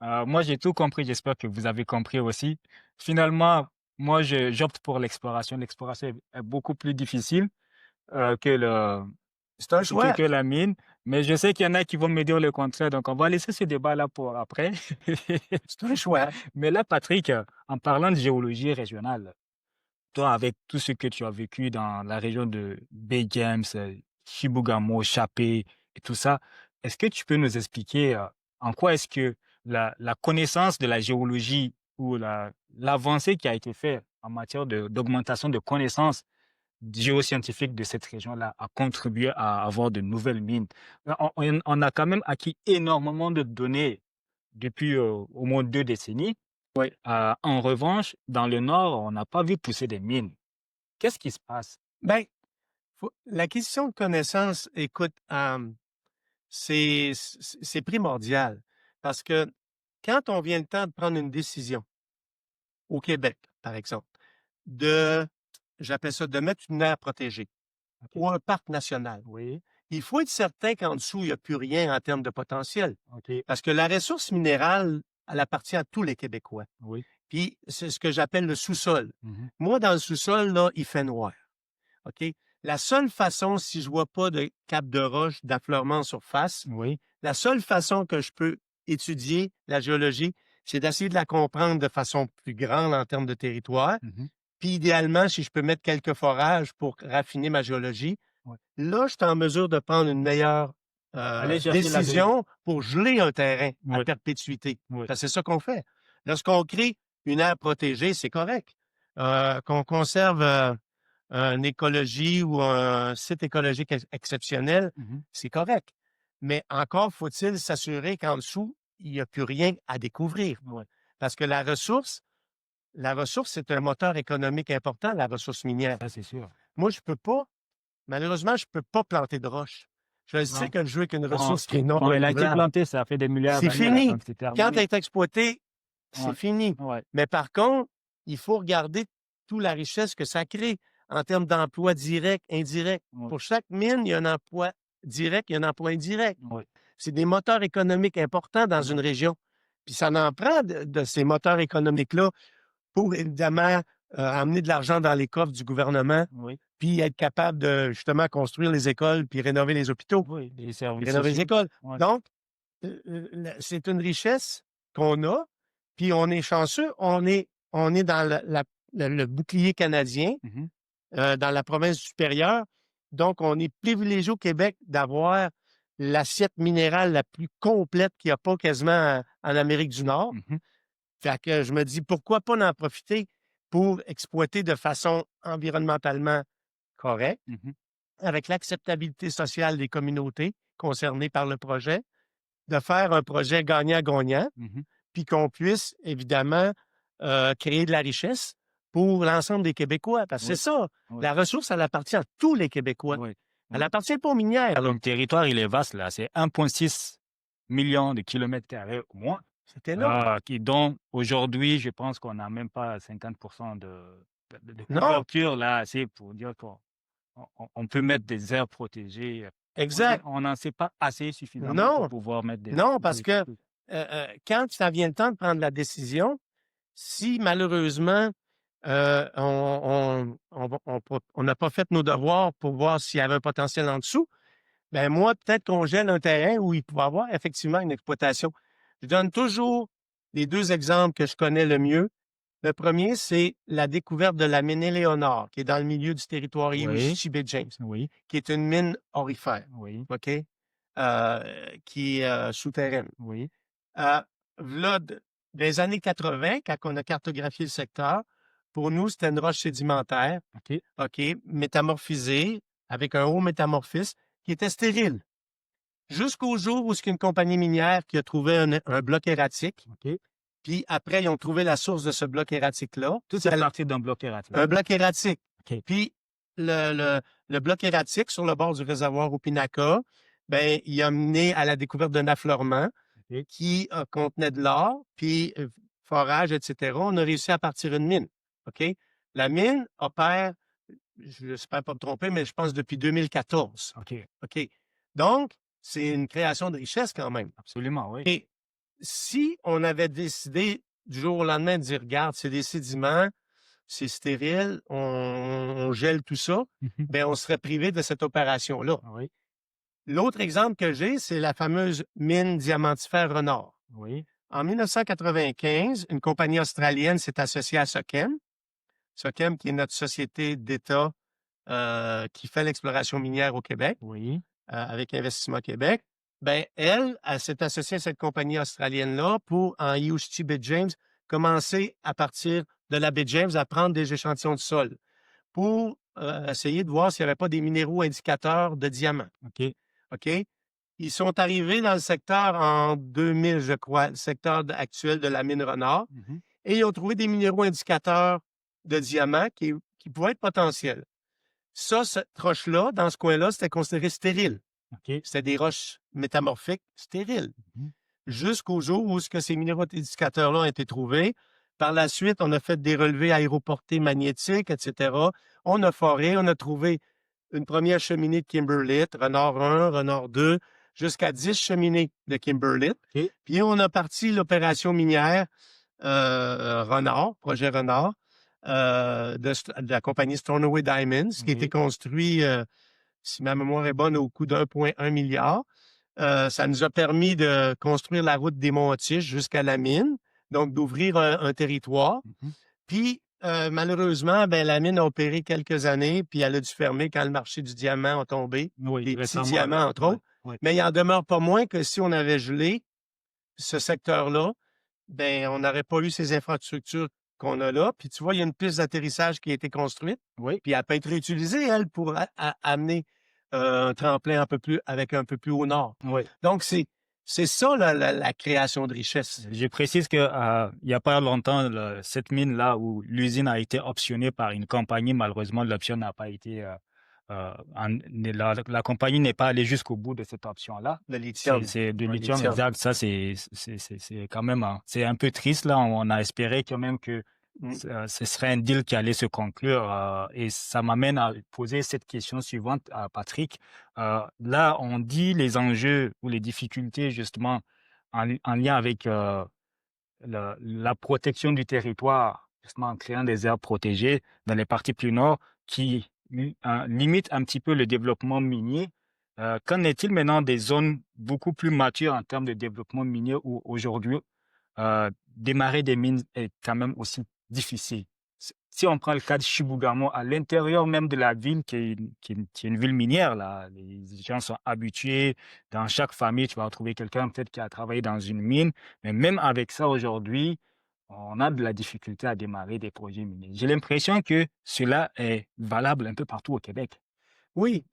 Moi, j'ai tout compris. J'espère que vous avez compris aussi. Finalement, moi, j'opte pour l'exploration. L'exploration est beaucoup plus difficile c'est un choix. que la mine. Mais je sais qu'il y en a qui vont me dire le contraire. Donc, on va laisser ce débat-là pour après. C'est un choix. Mais là, Patrick, en parlant de géologie régionale, toi, avec tout ce que tu as vécu dans la région de Baie James, Chibougamau, Chapé et tout ça, est-ce que tu peux nous expliquer en quoi est-ce que la connaissance de la géologie ou l'avancée qui a été faite en matière d'augmentation de connaissances géoscientifiques de cette région-là a contribué à avoir de nouvelles mines? On a quand même acquis énormément de données depuis au moins 2 décennies. En revanche, dans le Nord, on n'a pas vu pousser des mines. Qu'est-ce qui se passe? Ben, l'acquisition de connaissances, écoute, c'est primordial parce que quand on vient le temps de prendre une décision au Québec, par exemple, j'appelle ça de mettre une aire protégée ou un parc national, il faut être certain qu'en dessous, il n'y a plus rien en termes de potentiel. Parce que la ressource minérale, elle appartient à tous les Québécois. Puis c'est ce que j'appelle le sous-sol. Moi, dans le sous-sol, là, il fait noir. OK? La seule façon, si je vois pas de cap de roche, d'affleurement en surface, Oui. la seule façon que je peux étudier la géologie, c'est d'essayer de la comprendre de façon plus grande en termes de territoire. Mhm. Puis idéalement, si je peux mettre quelques forages pour raffiner ma géologie, Ouais. là, je suis en mesure de prendre une meilleure Aller chercher décision pour geler un terrain à Oui. perpétuité. Oui. Parce que c'est ça qu'on fait. Lorsqu'on crée une aire protégée, c'est correct. Qu'on conserve une écologie ou un site écologique exceptionnel, Mhm. c'est correct. Mais encore faut-il s'assurer qu'en dessous, il n'y a plus rien à découvrir. Oui. Parce que la ressource, c'est un moteur économique important, la ressource minière. Ça, c'est sûr. Moi, malheureusement, je peux pas planter de roche. Je sais Non. que je joue avec une Quand, ressource qui est non quand elle a été renouvelable. plantée, ça fait des milliards C'est d'années, là, fini. donc c'est Quand terminé. elle est exploitée, c'est Ouais. fini. Ouais. Mais par contre, il faut regarder toute la richesse que ça crée en termes d'emplois directs, indirects. Ouais. Pour chaque mine, il y a un emploi direct, il y a un emploi indirect. Ouais. C'est des moteurs économiques importants dans une région. Puis ça en prend de ces moteurs économiques-là pour, évidemment, amener de l'argent dans les coffres du gouvernement, Oui. puis être capable de, justement, construire les écoles, puis rénover les hôpitaux, Oui. Des puis services rénover les sociaux. écoles. Ouais. Donc, c'est une richesse qu'on a, puis on est chanceux. On est dans le bouclier canadien, Mhm. dans la province supérieure. Donc, on est privilégié au Québec d'avoir l'assiette minérale la plus complète qu'il n'y a pas quasiment en Amérique du Nord. Mhm. Fait que je me dis, pourquoi pas en profiter pour exploiter de façon environnementalement correcte, Mhm. avec l'acceptabilité sociale des communautés concernées par le projet, de faire un projet gagnant-gagnant, Mhm. puis qu'on puisse, évidemment, créer de la richesse pour l'ensemble des Québécois. Parce que Oui. c'est ça, Oui. la ressource, elle appartient à tous les Québécois. Oui. Elle Oui. appartient pas aux minières. là. Le territoire, il est vaste, là. C'est 1,6 million de kilomètres carrés au moins. C'est énorme. Dont aujourd'hui, je pense qu'on n'a même pas 50% de Non, couverture là, assez pour dire qu'on peut mettre des aires protégées. exact. On n'en sait pas assez suffisamment pour Non, pouvoir mettre des. non, parce que quand ça vient le temps de prendre la décision, si malheureusement on n'a pas fait nos devoirs pour voir s'il y avait un potentiel en dessous, ben moi, peut-être qu'on gèle un terrain où il pourrait y avoir effectivement une exploitation. Je donne toujours les deux exemples que je connais le mieux. Le premier, c'est la découverte de la mine Éléonore, qui est dans le milieu du territoire Oui, Iowa-James, oui, qui est une mine aurifère, oui, OK? Qui est souterraine. oui. V'là des années 80, quand on a cartographié le secteur, pour nous, c'était une roche sédimentaire, OK, OK, métamorphisée, avec un haut métamorphisme, qui était stérile. Jusqu'au jour où il y a une compagnie minière qui a trouvé un bloc erratique, OK. puis après, ils ont trouvé la source de ce bloc erratique-là. Tout est parti d'un bloc erratique. Un bloc erratique. OK. Puis le bloc erratique sur le bord du réservoir au Pinaca, ben, il a mené à la découverte d'un affleurement OK. qui contenait de l'or, puis forage, etc. On a réussi à partir une mine. OK? La mine opère, je n'espère pas me tromper, mais je pense depuis 2014. OK. OK? Donc, c'est une création de richesse quand même. Absolument, oui. Et si on avait décidé du jour au lendemain de dire, regarde, c'est des sédiments, c'est stérile, on gèle tout ça, Mhm. ben on serait privé de cette opération-là. Oui, L'autre exemple que j'ai, c'est la fameuse mine diamantifère Renard. oui, En 1995, une compagnie australienne s'est associée à Sochem. Sochem, qui est notre société d'État qui fait l'exploration minière au Québec, oui. avec Investissement Québec. Ben, elle s'est associée à cette compagnie australienne-là pour, en Uschi Baie James, commencer à partir de la baie James à prendre des échantillons de sol pour essayer de voir s'il n'y avait pas des minéraux indicateurs de diamants. OK. OK? Ils sont arrivés dans le secteur en 2000, je crois, le secteur actuel de la mine Renard, Mhm. et ils ont trouvé des minéraux indicateurs de diamants qui pouvaient être potentiels. Ça, cette roche-là, dans ce coin-là, c'était considéré stérile. OK. C'était des roches métamorphiques stériles. Mhm. Jusqu'au jour où ces minéraux indicateurs-là ont été trouvés. Par la suite, on a fait des relevés aéroportés magnétiques, etc. On a foré, on a trouvé une première cheminée de kimberlite, Renard 1, Renard 2, jusqu'à 10 cheminées de kimberlite. OK. Puis on a parti l'opération minière Renard, projet Renard, de la compagnie Stornoway Diamonds, qui a été construit, si ma mémoire est bonne, au coût d'1,1 milliard. Ça nous a permis de construire la route des Monts-Tiges jusqu'à la mine, donc d'ouvrir un territoire. Puis, malheureusement, la mine a opéré quelques années, puis elle a dû fermer quand le marché du diamant a tombé, les petits diamants, entre autres. Mais il en demeure pas moins que si on avait gelé ce secteur-là, on n'aurait pas eu ces infrastructures qu'on a là. Puis tu vois, il y a une piste d'atterrissage qui a été construite. Puis elle peut être réutilisée, elle, pour amener un tremplin avec un peu plus au nord. Donc, c'est ça la création de richesse. Je précise que il n'y a pas longtemps, cette mine-là où l'usine a été optionnée par une compagnie, malheureusement, l'option n'a pas été... la compagnie n'est pas allée jusqu'au bout de cette option-là. Le lithium. C'est de lithium, exact. Ça, c'est quand même... c'est un peu triste, là. On a espéré quand même que ce serait un deal qui allait se conclure. Et ça m'amène à poser cette question suivante à Patrick. Là, on dit les enjeux ou les difficultés, justement, en lien avec la protection du territoire, justement en créant des aires protégées dans les parties plus nord qui limite un petit peu le développement minier. Qu'en est-il maintenant des zones beaucoup plus matures en termes de développement minier où aujourd'hui démarrer des mines est quand même aussi difficile? Si on prend le cas de Chibougamau, à l'intérieur même de la ville, qui est une ville minière, là, les gens sont habitués. Dans chaque famille, tu vas retrouver quelqu'un peut-être qui a travaillé dans une mine. Mais même avec ça, aujourd'hui, on a de la difficulté à démarrer des projets miniers. J'ai l'impression que cela est valable un peu partout au Québec. Oui,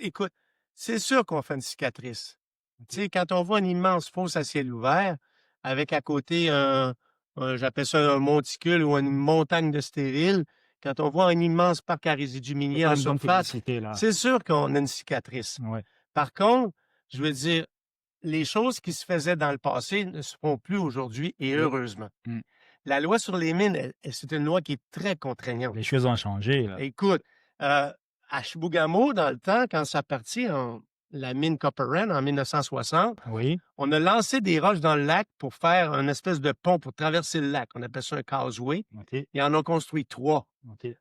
écoute, c'est sûr qu'on fait une cicatrice. Tu sais, quand on voit une immense fosse à ciel ouvert, avec à côté j'appelle ça un monticule ou une montagne de stériles, quand on voit un immense parc à résidus miniers en surface, c'est sûr qu'on a une cicatrice. Par contre, je veux dire, les choses qui se faisaient dans le passé ne se font plus aujourd'hui, et heureusement. La loi sur les mines, c'est une loi qui est très contraignante. Les choses ont changé, là. Écoute, à Chibougamau, dans le temps, quand ça partit la mine Copper en 1960, on a lancé des roches dans le lac pour faire une espèce de pont pour traverser le lac. On appelle ça un causeway. Ils en ont construit 3.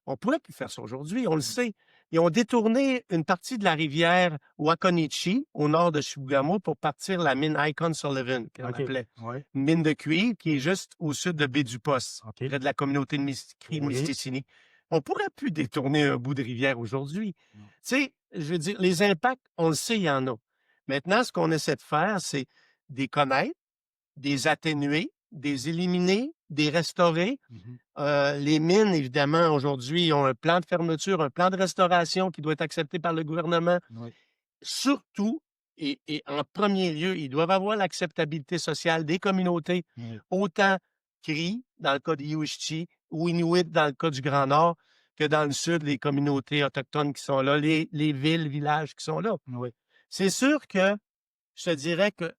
On pourrait plus faire ça aujourd'hui, on le sait. Ils ont détourné une partie de la rivière Wakonichi, au nord de Chibougamau, pour partir la mine Icon Sullivan, qu'on appelait. Une mine de cuivre qui est juste au sud de Baie-du-Poste, près de la communauté de Mistissini. On pourrait plus détourner un bout de rivière aujourd'hui. Tu sais, je veux dire, les impacts, on le sait, il y en a. Maintenant, ce qu'on essaie de faire, c'est des connaître, des atténuer, des éliminer, des restaurer. Les mines, évidemment, aujourd'hui, ont un plan de fermeture, un plan de restauration qui doit être accepté par le gouvernement. Surtout, et en premier lieu, ils doivent avoir l'acceptabilité sociale des communautés, autant Cri, dans le cas de Iouichti, ou Inuit, dans le cas du Grand Nord, que dans le sud, les communautés autochtones qui sont là, les villes, villages qui sont là. C'est sûr que je te dirais que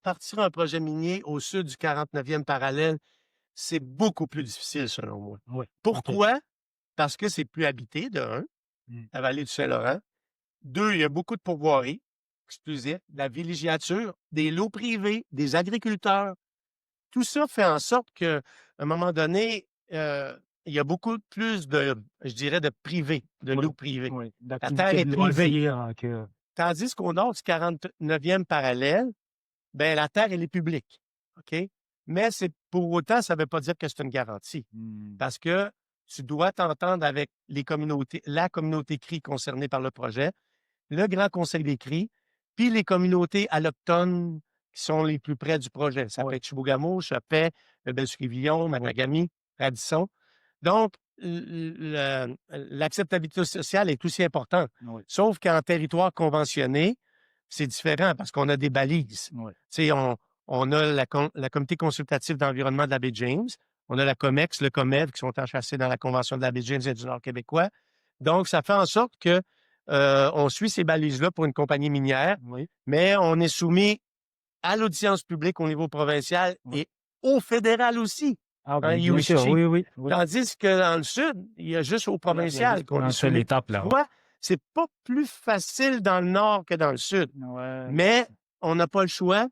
partir un projet minier au sud du 49e parallèle, c'est beaucoup plus difficile, selon moi. Pourquoi? Parce que c'est plus habité, de un, la vallée du Saint-Laurent. 2, il y a beaucoup de pourvoiries exclusives, de la villégiature, des lots privés, des agriculteurs. Tout ça fait en sorte qu'à un moment donné, il y a beaucoup plus de, je dirais, de privé, de lots privés. La terre est privée. Tandis qu'au nord du 49e parallèle, la terre, elle est publique. OK? Mais pour autant, ça ne veut pas dire que c'est une garantie. Parce que tu dois t'entendre avec la communauté Cri concernée par le projet, le Grand Conseil des Cris, puis les communautés allochtones qui sont les plus près du projet. Ça peut être Chibougamau, Chapet, le Bel-Scrivillon, Managami, Radisson. Donc, l'acceptabilité sociale est aussi importante. Sauf qu'en territoire conventionné, c'est différent parce qu'on a des balises. Tu sais, on a la Comité consultative d'environnement de la baie James, on a la COMEX, le COMEV qui sont enchâssés dans la Convention de la baie James et du Nord québécois. Donc, ça fait en sorte que on suit ces balises-là pour une compagnie minière, mais on est soumis à l'audience publique au niveau provincial et au fédéral aussi. Bien sûr, oui. Tandis que dans le sud, il y a juste au provincial qu'on est soumis. C'est pas plus facile dans le nord que dans le sud. Mais on n'a pas le choix.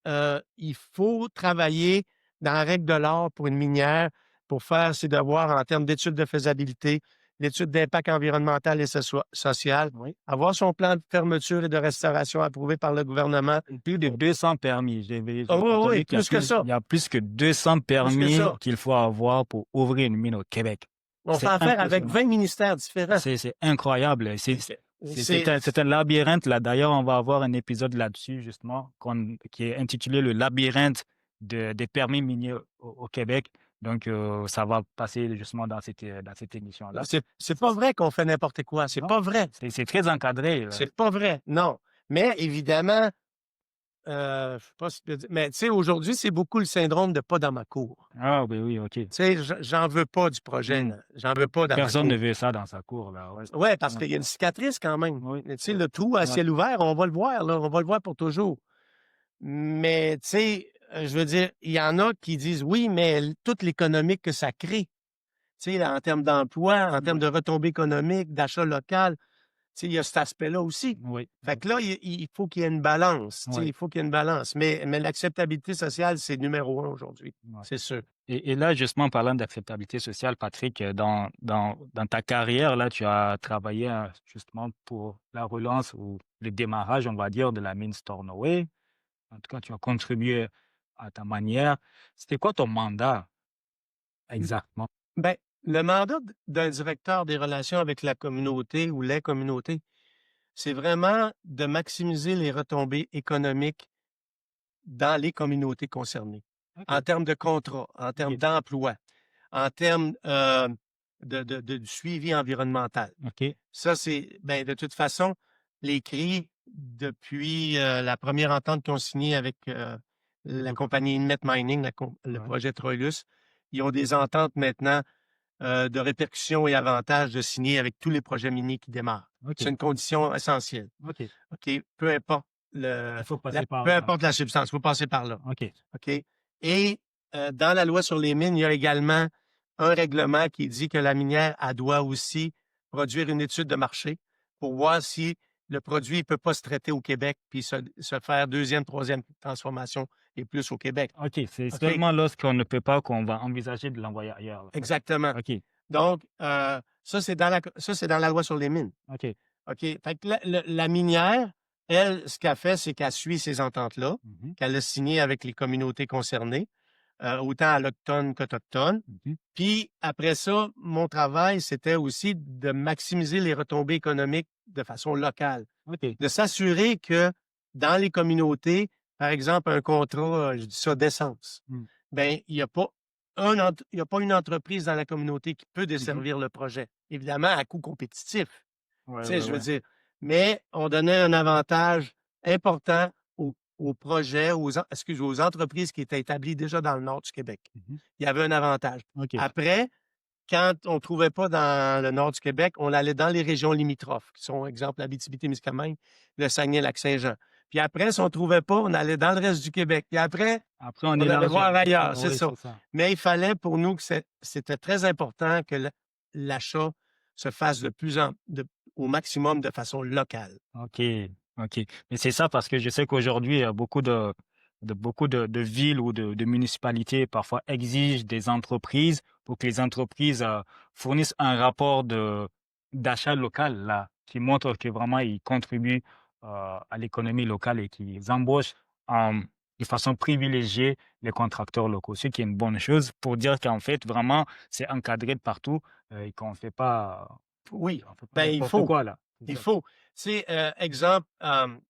Il faut travailler dans la règle de l'or pour une minière, pour faire ses devoirs en termes d'études de faisabilité, l'étude d'impact environnemental et social, avoir son plan de fermeture et de restauration approuvé par le gouvernement. Plus de 200 permis. Oui, plus que ça. Il y a plus que 200 permis qu'il faut avoir pour ouvrir une mine au Québec. On fait affaire avec 20 ministères différents. C'est incroyable. C'est un labyrinthe. Là. D'ailleurs, on va avoir un épisode là-dessus, justement, qui est intitulé Le labyrinthe des permis miniers au Québec. Donc, ça va passer justement dans cette émission-là. C'est pas vrai qu'on fait n'importe quoi. C'est pas vrai. C'est très encadré. C'est pas vrai, non. Mais évidemment, je sais pas si tu peux dire, mais tu sais, aujourd'hui, c'est beaucoup le syndrome de pas dans ma cour. Ah oui, OK. Tu sais, j'en veux pas du projet. J'en veux pas dans Personne ma ne veut ça dans sa cour. Là. Oui, parce qu'il y a une cicatrice quand même. Tu sais, le trou à ciel ouvert, on va le voir, là. On va le voir pour toujours. Mais, tu sais, je veux dire, il y en a qui disent oui, mais toute l'économique que ça crée, tu sais, en termes d'emploi, en termes de retombées économiques, d'achat local, tu sais, il y a cet aspect-là aussi. Oui. Fait que là, il faut qu'il y ait une balance. Tu sais, il faut qu'il y ait une balance. Mais l'acceptabilité sociale, c'est numéro 1 aujourd'hui. C'est sûr. Et là, justement, parlant d'acceptabilité sociale, Patrick, dans ta carrière, là, tu as travaillé justement pour la relance ou le démarrage, on va dire, de la mine Stornoway. En tout cas, tu as contribué à ta manière. C'était quoi ton mandat exactement? Ben, le mandat d'un directeur des relations avec la communauté ou les communautés, c'est vraiment de maximiser les retombées économiques dans les communautés concernées. En termes de contrats, en termes d'emploi, en termes de suivi environnemental. Ça, c'est, ben, de toute façon, les CRI, depuis la première entente qu'ils ont signée avec la compagnie Inmet Mining, le projet Troilus, ils ont des ententes maintenant de répercussions et avantages de signer avec tous les projets miniers qui démarrent. C'est une condition essentielle. Peu importe peu importe la substance, il faut passer par là. Et dans la loi sur les mines, il y a également un règlement qui dit que la minière, elle doit aussi produire une étude de marché pour voir si le produit ne peut pas se traiter au Québec puis se faire deuxième, troisième transformation et plus au Québec. C'est seulement lorsqu'on ne peut pas qu'on va envisager de l'envoyer ailleurs. Exactement. Donc, ça, c'est dans la loi sur les mines. Fait que la minière, elle, ce qu'elle fait, c'est qu'elle suit ces ententes-là, qu'elle a signées avec les communautés concernées, autant allochtones qu'autochtones. Puis, après ça, mon travail, c'était aussi de maximiser les retombées économiques de façon locale. De s'assurer que dans les communautés, par exemple, un contrat, je dis ça, d'essence, ben, il n'y a pas une entreprise dans la communauté qui peut desservir le projet. Évidemment, à coût compétitif. Je veux dire. Mais on donnait un avantage important aux projets, aux entreprises qui étaient établies déjà dans le nord du Québec. Il y avait un avantage. Après, quand on ne trouvait pas dans le nord du Québec, on allait dans les régions limitrophes, qui sont, exemple, Abitibi-Témiscamingue, le Saguenay-Lac-Saint-Jean. Puis après, si on ne trouvait pas, on allait dans le reste du Québec. Puis après on allait voir ailleurs, c'est ça. Mais il fallait pour nous que c'était très important que l'achat se fasse au maximum de façon locale. OK. Mais c'est ça parce que je sais qu'aujourd'hui, il y a beaucoup de villes ou de municipalités parfois exigent des entreprises pour que les entreprises fournissent un rapport d'achat local là, qui montre que vraiment ils contribuent à l'économie locale et qu'ils embauchent de façon privilégiée les contracteurs locaux, ce qui est une bonne chose pour dire qu'en fait, vraiment, c'est encadré de partout et qu'on ne fait pas... Oui, il faut. Quoi, là. Il faut. C'est exemple,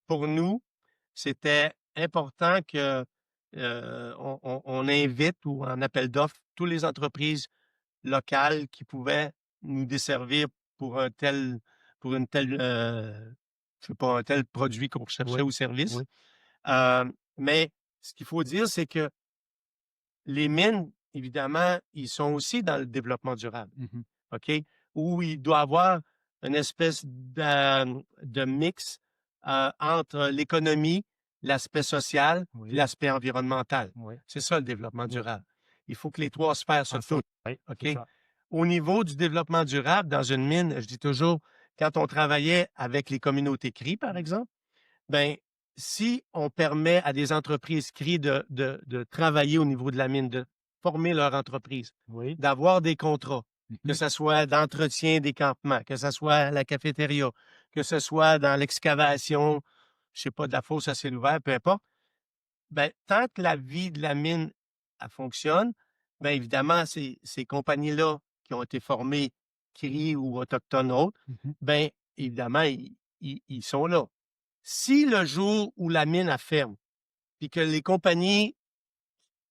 pour nous, c'était important que on invite ou en appel d'offres toutes les entreprises locales qui pouvaient nous desservir pour un tel produit qu'on recherchait ou service. Mais ce qu'il faut dire, c'est que les mines, évidemment, ils sont aussi dans le développement durable. Où il doit y avoir une espèce de mix entre l'économie, l'aspect social et l'aspect environnemental. C'est ça le développement durable. Il faut que les trois sphères se touchent. Au niveau du développement durable, dans une mine, je dis toujours, quand on travaillait avec les communautés CRI, par exemple, ben si on permet à des entreprises CRI de travailler au niveau de la mine, de former leur entreprise, Oui. d'avoir des contrats, que Mhm. ce soit d'entretien des campements, que ce soit à la cafétéria, que ce soit dans l'excavation, je sais pas, de la fosse à ciel ouvert, peu importe, ben, tant que la vie de la mine, elle fonctionne, ben, évidemment, ces compagnies-là qui ont été formées CRI ou autochtones autres, Mhm. ben, évidemment, ils sont là. Si le jour où la mine elle ferme, puis que les compagnies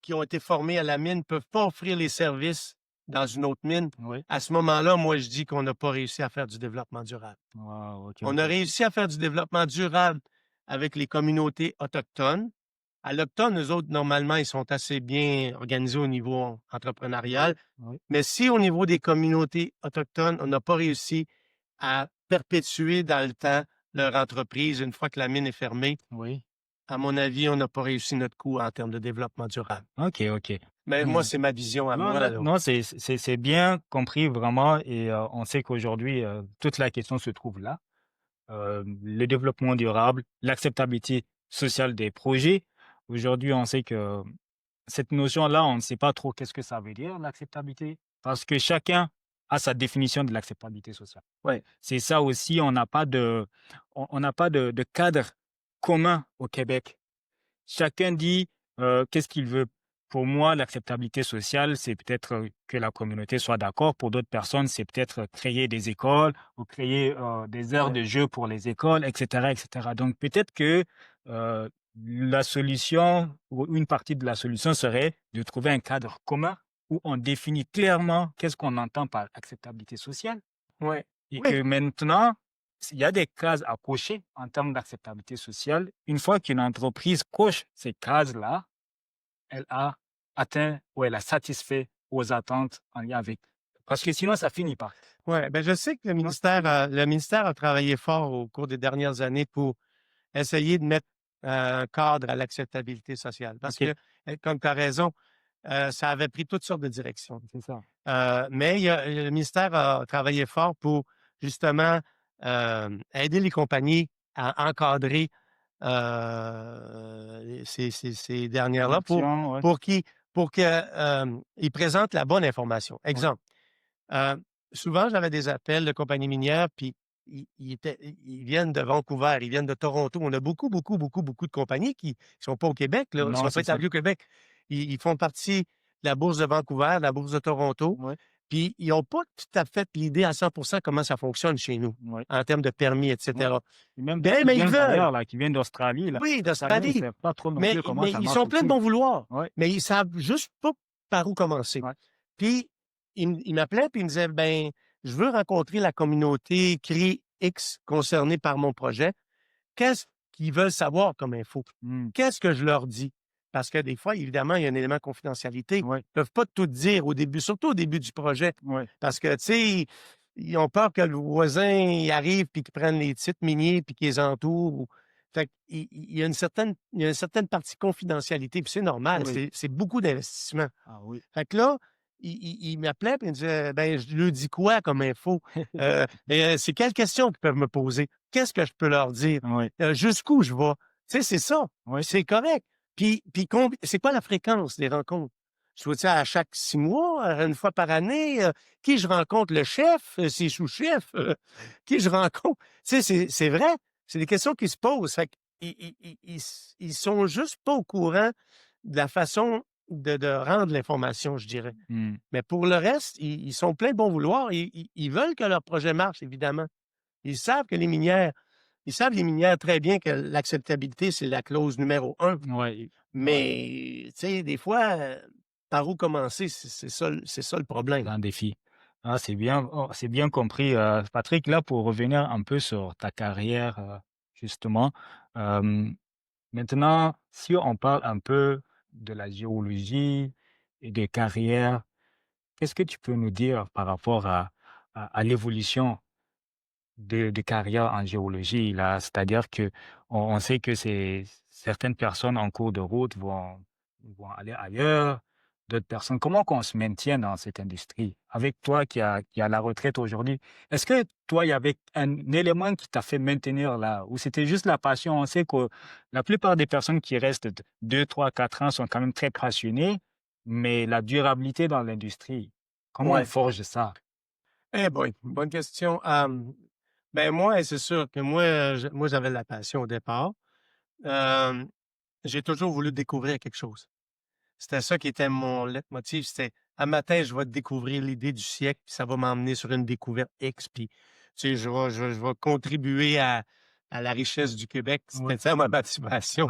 qui ont été formées à la mine ne peuvent pas offrir les services dans une autre mine, Oui. à ce moment-là, moi, je dis qu'on n'a pas réussi à faire du développement durable. Wow, ok, On a ok. réussi à faire du développement durable avec les communautés autochtones. À l'Octone, eux autres, normalement, ils sont assez bien organisés au niveau entrepreneurial. Oui. Mais si au niveau des communautés autochtones, on n'a pas réussi à perpétuer dans le temps leur entreprise une fois que la mine est fermée, Oui. à mon avis, on n'a pas réussi notre coup en termes de développement durable. Ok, ok. Mais moi, Hmm. c'est ma vision à Non, moi, non, là. non, c'est bien compris vraiment et on sait qu'aujourd'hui, toute la question se trouve là. Le développement durable, l'acceptabilité sociale des projets. Aujourd'hui, on sait que cette notion-là, on ne sait pas trop qu'est-ce que ça veut dire, l'acceptabilité, parce que chacun a sa définition de l'acceptabilité sociale. Ouais. C'est ça aussi, on n'a pas de cadre commun au Québec. Chacun dit qu'est-ce qu'il veut. Pour moi, l'acceptabilité sociale, c'est peut-être que la communauté soit d'accord. Pour d'autres personnes, c'est peut-être créer des écoles ou créer des heures Ouais. de jeu pour les écoles, etc., etc. Donc peut-être que euh, la solution ou une partie de la solution serait de trouver un cadre commun où on définit clairement qu'est-ce qu'on entend par acceptabilité sociale Ouais. et Oui. que maintenant, il y a des cases à cocher en termes d'acceptabilité sociale. Une fois qu'une entreprise coche ces cases-là, elle a atteint ou elle a satisfait aux attentes en lien avec. Parce que sinon, ça finit pas. Ouais. Ben, je sais que le ministère a travaillé fort au cours des dernières années pour essayer de mettre un cadre à l'acceptabilité sociale. Parce OK, que, comme tu as raison, ça avait pris toutes sortes de directions. c'est ça. Mais le ministère a travaillé fort pour justement aider les compagnies à encadrer ces Les dernières-là actions, ouais. pour qu'ils pour que, ils présentent la bonne information. Ouais. Exemple, euh, souvent j'avais des appels de compagnies minières, puis ils viennent de Vancouver, ils viennent de Toronto. On a beaucoup, beaucoup, beaucoup, beaucoup de compagnies qui ne sont pas au Québec, là, ils Non, sont pas c'est ça. établis au Québec. Ils font partie de la bourse de Vancouver, de la bourse de Toronto. Ouais, Puis, ils n'ont pas tout à fait l'idée à 100 comment ça fonctionne chez nous, ouais, en termes de permis, ouais. etc. Et même ceux Bien, qui mais ils viennent veulent. d'ailleurs, là, qui viennent d'Australie, là, Oui, certains ne d'Australie. savent pas trop non Mais, plus comment mais ça ils marche sont pleins de ici. bon vouloir. Ouais, Mais ils savent juste pas par où commencer. ouais. Puis, il m'appelait puis il me disait, ben, je veux rencontrer la communauté CRI X concernée par mon projet. Qu'est-ce qu'ils veulent savoir comme info? Hmm. Qu'est-ce que je leur dis? Parce que des fois, évidemment, il y a un élément de confidentialité. Ils Ouais, ne peuvent pas tout dire au début, surtout au début du projet. ouais. Parce que, tu sais, ils ont peur que le voisin il arrive puis qu'il prenne les titres miniers puis qu'il les entoure. Fait il y a une certaine partie confidentialité, puis c'est normal. Oui. C'est beaucoup d'investissement. Ah oui. Fait que là, il m'appelait et il me disait, ben, je lui dis quoi comme info? C'est quelles questions qu'ils peuvent me poser? Qu'est-ce que je peux leur dire? Oui, Jusqu'où je vais? Tu sais, c'est ça. oui. C'est correct. Puis c'est quoi la fréquence des rencontres? Je veux dire, à chaque 6 mois, une fois par année, qui je rencontre? Le chef, ses sous-chefs, qui je rencontre? Tu sais, c'est vrai. C'est des questions qui se posent. Fait ils sont juste pas au courant de la façon de rendre l'information, je dirais. Hmm. Mais pour le reste, ils sont pleins de bon vouloir. Ils veulent que leur projet marche, évidemment. Ils savent que ils savent les minières très bien que l'acceptabilité, c'est la clause numéro 1. Ouais. Mais, tu sais, des fois, par où commencer, c'est ça le problème. Un défi. Ah, c'est bien, oh, c'est bien compris. Patrick, là, pour revenir un peu sur ta carrière, justement, euh, maintenant, si on parle un peu de la géologie et des carrières, qu'est-ce que tu peux nous dire par rapport à l'évolution de carrière en géologie, là? C'est-à-dire que on sait que certaines personnes en cours de route vont aller ailleurs, d'autres personnes. Comment qu'on se maintient dans cette industrie? Avec toi qui a la retraite aujourd'hui, est-ce que toi, il y avait un élément qui t'a fait maintenir là, ou c'était juste la passion? On sait que la plupart des personnes qui restent 2, 3, 4 ans sont quand même très passionnées, mais la durabilité dans l'industrie, comment on Ouais. forge ça? Eh boy, bonne question. Ben moi, c'est sûr que moi, j'avais la passion au départ. Hem, j'ai toujours voulu découvrir quelque chose. C'était ça qui était mon leitmotiv, c'était: «Un matin, je vais découvrir l'idée du siècle, puis ça va m'emmener sur une découverte X, puis, tu sais, je vais contribuer à la richesse du Québec». Oui. C'était ça ma motivation.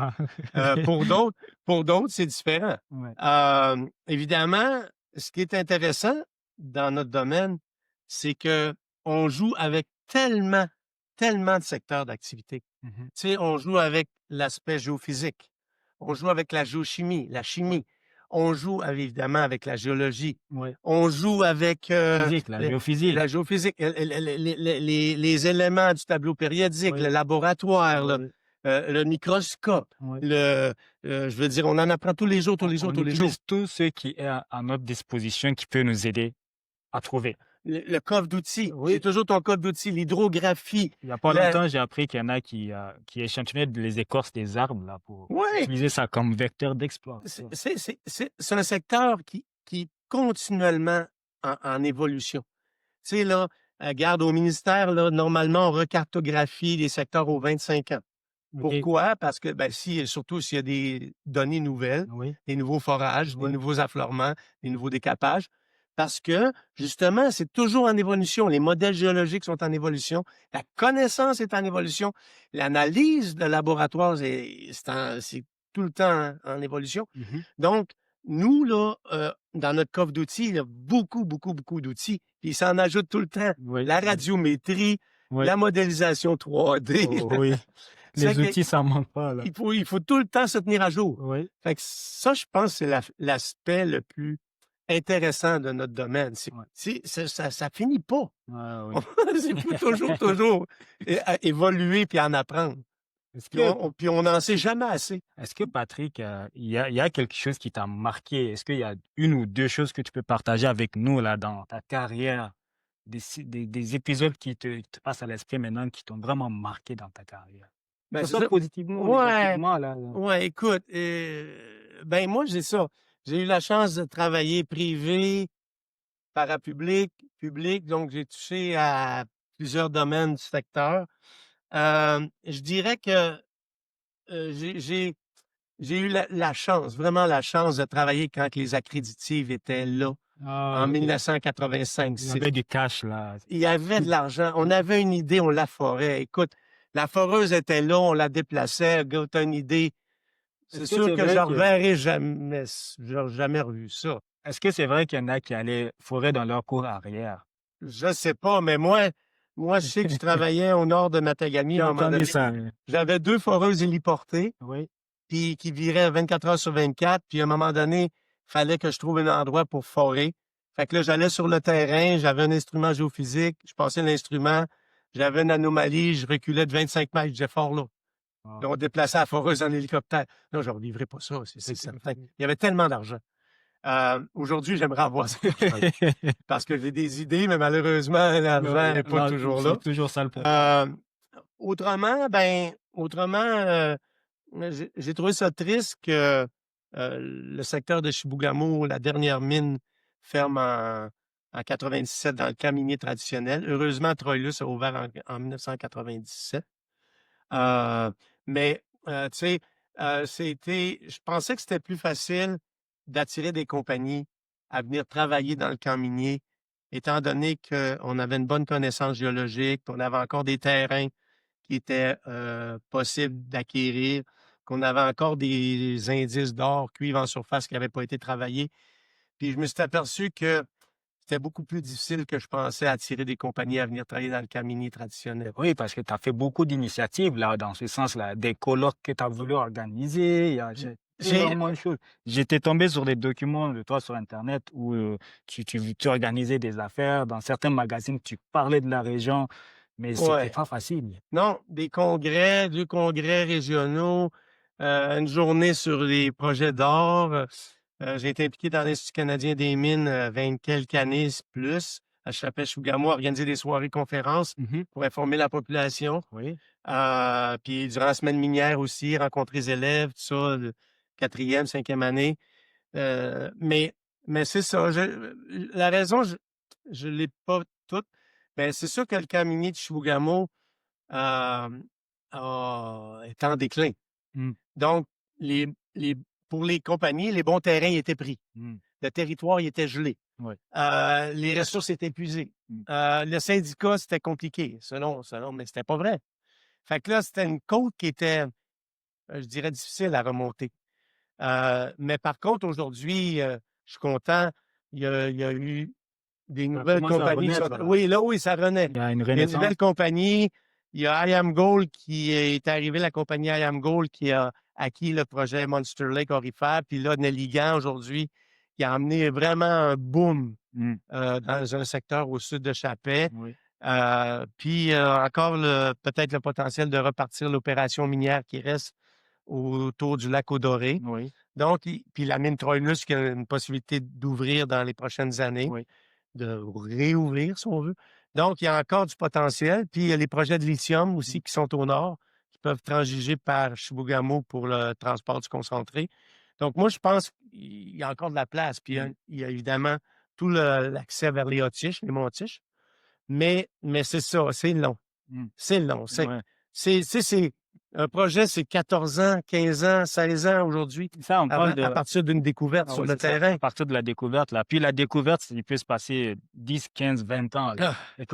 Ah. Pour d'autres pour d'autres, c'est différent. Ouais. Évidemment, ce qui est intéressant dans notre domaine, c'est qu'on joue avec tellement, tellement de secteurs d'activité. Mhm. Tu sais, on joue avec l'aspect géophysique, on joue avec la géochimie, la chimie, on joue évidemment avec la géologie, Ouais. on joue avec Physique, la géophysique. la géophysique, les éléments du tableau périodique, Oui. le laboratoire, Oui. le microscope, Oui. je veux dire, on en apprend tous les jours, tous les jours, On tous les jours. utilise tout ce qui est à notre disposition qui peut nous aider à trouver. Le coffre d'outils, Oui. j'ai toujours ton coffre d'outils, l'hydrographie. Il n'y a pas La- longtemps, j'ai appris qu'il y en a qui échantillonnaient les écorces des arbres là, pour Ouais, utiliser ça comme vecteur d'exploit. c'est un secteur qui est continuellement en évolution. Tu sais, là, regarde, au ministère, là, normalement, on recartographie les secteurs aux 25 ans. OK. Pourquoi? Parce que, ben, surtout s'il y a des données nouvelles, Oui. des nouveaux forages, des Oui. nouveaux affleurements, des nouveaux décapages. Parce que, justement, c'est toujours en évolution. Les modèles géologiques sont en évolution. La connaissance est en évolution. L'analyse de laboratoire, c'est tout le temps en évolution. Mhm. Donc, nous, là, dans notre coffre d'outils, il y a beaucoup, beaucoup, beaucoup d'outils. Puis, ça en ajoute tout le temps. Oui. La radiométrie, Oui. la modélisation 3D. Oh, oui. C'est Les que outils, ça manque pas là. il faut tout le temps se tenir à jour. Oui. Fait que ça, je pense, c'est l'aspect le plus intéressant de notre domaine. Ouais. Ça finit pas. Ah, oui. Il faut toujours, toujours évoluer puis en apprendre. Est-ce Puis que, puis on n'en sait jamais assez. est-ce que Patrick, il y a quelque chose qui t'a marqué? Est-ce qu'il y a une ou deux choses que tu peux partager avec nous là dans ta carrière? Des épisodes qui te passent à l'esprit maintenant, qui t'ont vraiment marqué dans ta carrière? Que Ben, ce c'est soit ça. positivement ou Ouais, négativement, là. ouais, écoute, ben moi, j'ai ça. J'ai eu la chance de travailler privé, parapublic, public, donc j'ai touché à plusieurs domaines du secteur. Je dirais que j'ai eu la chance, vraiment la chance de travailler quand les accréditives étaient là, Ah, en OK. 1985. Il y avait du cash, là. Il y avait de l'argent. On avait une idée, on la forait. Écoute, la foreuse était là, on la déplaçait. Gars, t'as une idée. C'est Est-ce que sûr c'est que je vrai que reverrai jamais, j'aurais jamais revu ça. est-ce que c'est vrai qu'il y en a qui allaient forer dans leur cour arrière? Je sais pas, mais moi, je sais que je travaillais au nord de Matagami J'ai à un moment entendu donné. ça, hein. J'avais 2 foreuses héliportées. Oui. Puis qui virait 24 heures sur 24. Puis à un moment donné, fallait que je trouve un endroit pour forer. Fait que là, j'allais sur le terrain, j'avais un instrument géophysique, je passais l'instrument, j'avais une anomalie, je reculais de 25 mètres, je disais fort là. Ah. Là, on déplaçait la foreuse en hélicoptère. Non, je ne revivrai pas ça, c'est certain. Il y avait tellement d'argent. Aujourd'hui, j'aimerais avoir ça. Parce que j'ai des idées, mais malheureusement, l'argent n'est pas toujours là. C'est toujours ça le problème. Autrement, j'ai trouvé ça triste que le secteur de Chibougamau, la dernière mine, ferme en 97 dans le camp minier traditionnel. Heureusement, Troilus a ouvert en 1997. Tu sais, je pensais que c'était plus facile d'attirer des compagnies à venir travailler dans le camp minier, étant donné qu'on avait une bonne connaissance géologique, qu'on avait encore des terrains qui étaient possibles d'acquérir, qu'on avait encore des indices d'or, cuivre en surface qui n'avaient pas été travaillés. Puis je me suis aperçu que c'était beaucoup plus difficile que je pensais à attirer des compagnies à venir travailler dans le camp minier traditionnel. Oui, parce que tu as fait beaucoup d'initiatives là, dans ce sens-là, des colloques que tu as voulu organiser. Il y a énormément de choses. J'étais tombé sur des documents de toi sur Internet où tu organisais des affaires. Dans certains magazines, tu parlais de la région, mais c'était Ouais. pas facile. Non, des congrès, 2 congrès régionaux, une journée sur les projets d'or. J'ai été impliqué dans l'Institut canadien des mines 20 quelques années plus. À Chapelle-Chibougamau, organiser des soirées-conférences pour informer la population. Oui. Puis durant la semaine minière aussi, rencontrer les élèves, tout ça, de 4e, 5e année. Mais c'est ça. La raison, je ne l'ai pas toute. Mais c'est sûr que le camp minier de Chibougamau est en déclin. Donc, pour les compagnies, les bons terrains y étaient pris. Le territoire y était gelé. Oui. Les ressources étaient épuisées. Le syndicat, c'était compliqué, selon, mais c'était pas vrai. Fait que là, c'était une côte qui était, je dirais, difficile à remonter. Mais par contre, aujourd'hui, je suis content. Il y a eu des nouvelles compagnies. Oui, ça renaît. Il y a une Il y a une renaissance. nouvelle compagnie. Il y a I Am Gold qui est arrivé, la compagnie I Am Gold qui a acquis le projet Monster Lake Aurifère. Puis là, Nelligan, aujourd'hui, qui a amené vraiment un boom dans un secteur au sud de Chapais. Oui. Puis encore peut-être le potentiel de repartir l'opération minière qui reste autour du lac Eau-Dorée. Oui. Donc, puis la mine Troilus qui a une possibilité d'ouvrir dans les prochaines années, Oui. de réouvrir si on veut. Donc, il y a encore du potentiel. Puis il y a les projets de lithium aussi qui sont au nord, qui peuvent transiger par Chibougamau pour le transport du concentré. Donc, moi, je pense qu'il y a encore de la place. Puis il y a évidemment tout l'accès vers les Hautes-Tiches, les Monts-Tiches. Mais c'est ça, c'est long. C'est long. C'est un projet, c'est 14 ans, 15 ans, 16 ans aujourd'hui. Ça, on parle à partir d'une découverte sur le terrain. À partir de la découverte, là. Puis la découverte, il peut se passer 10, 15, 20 ans. Là. Et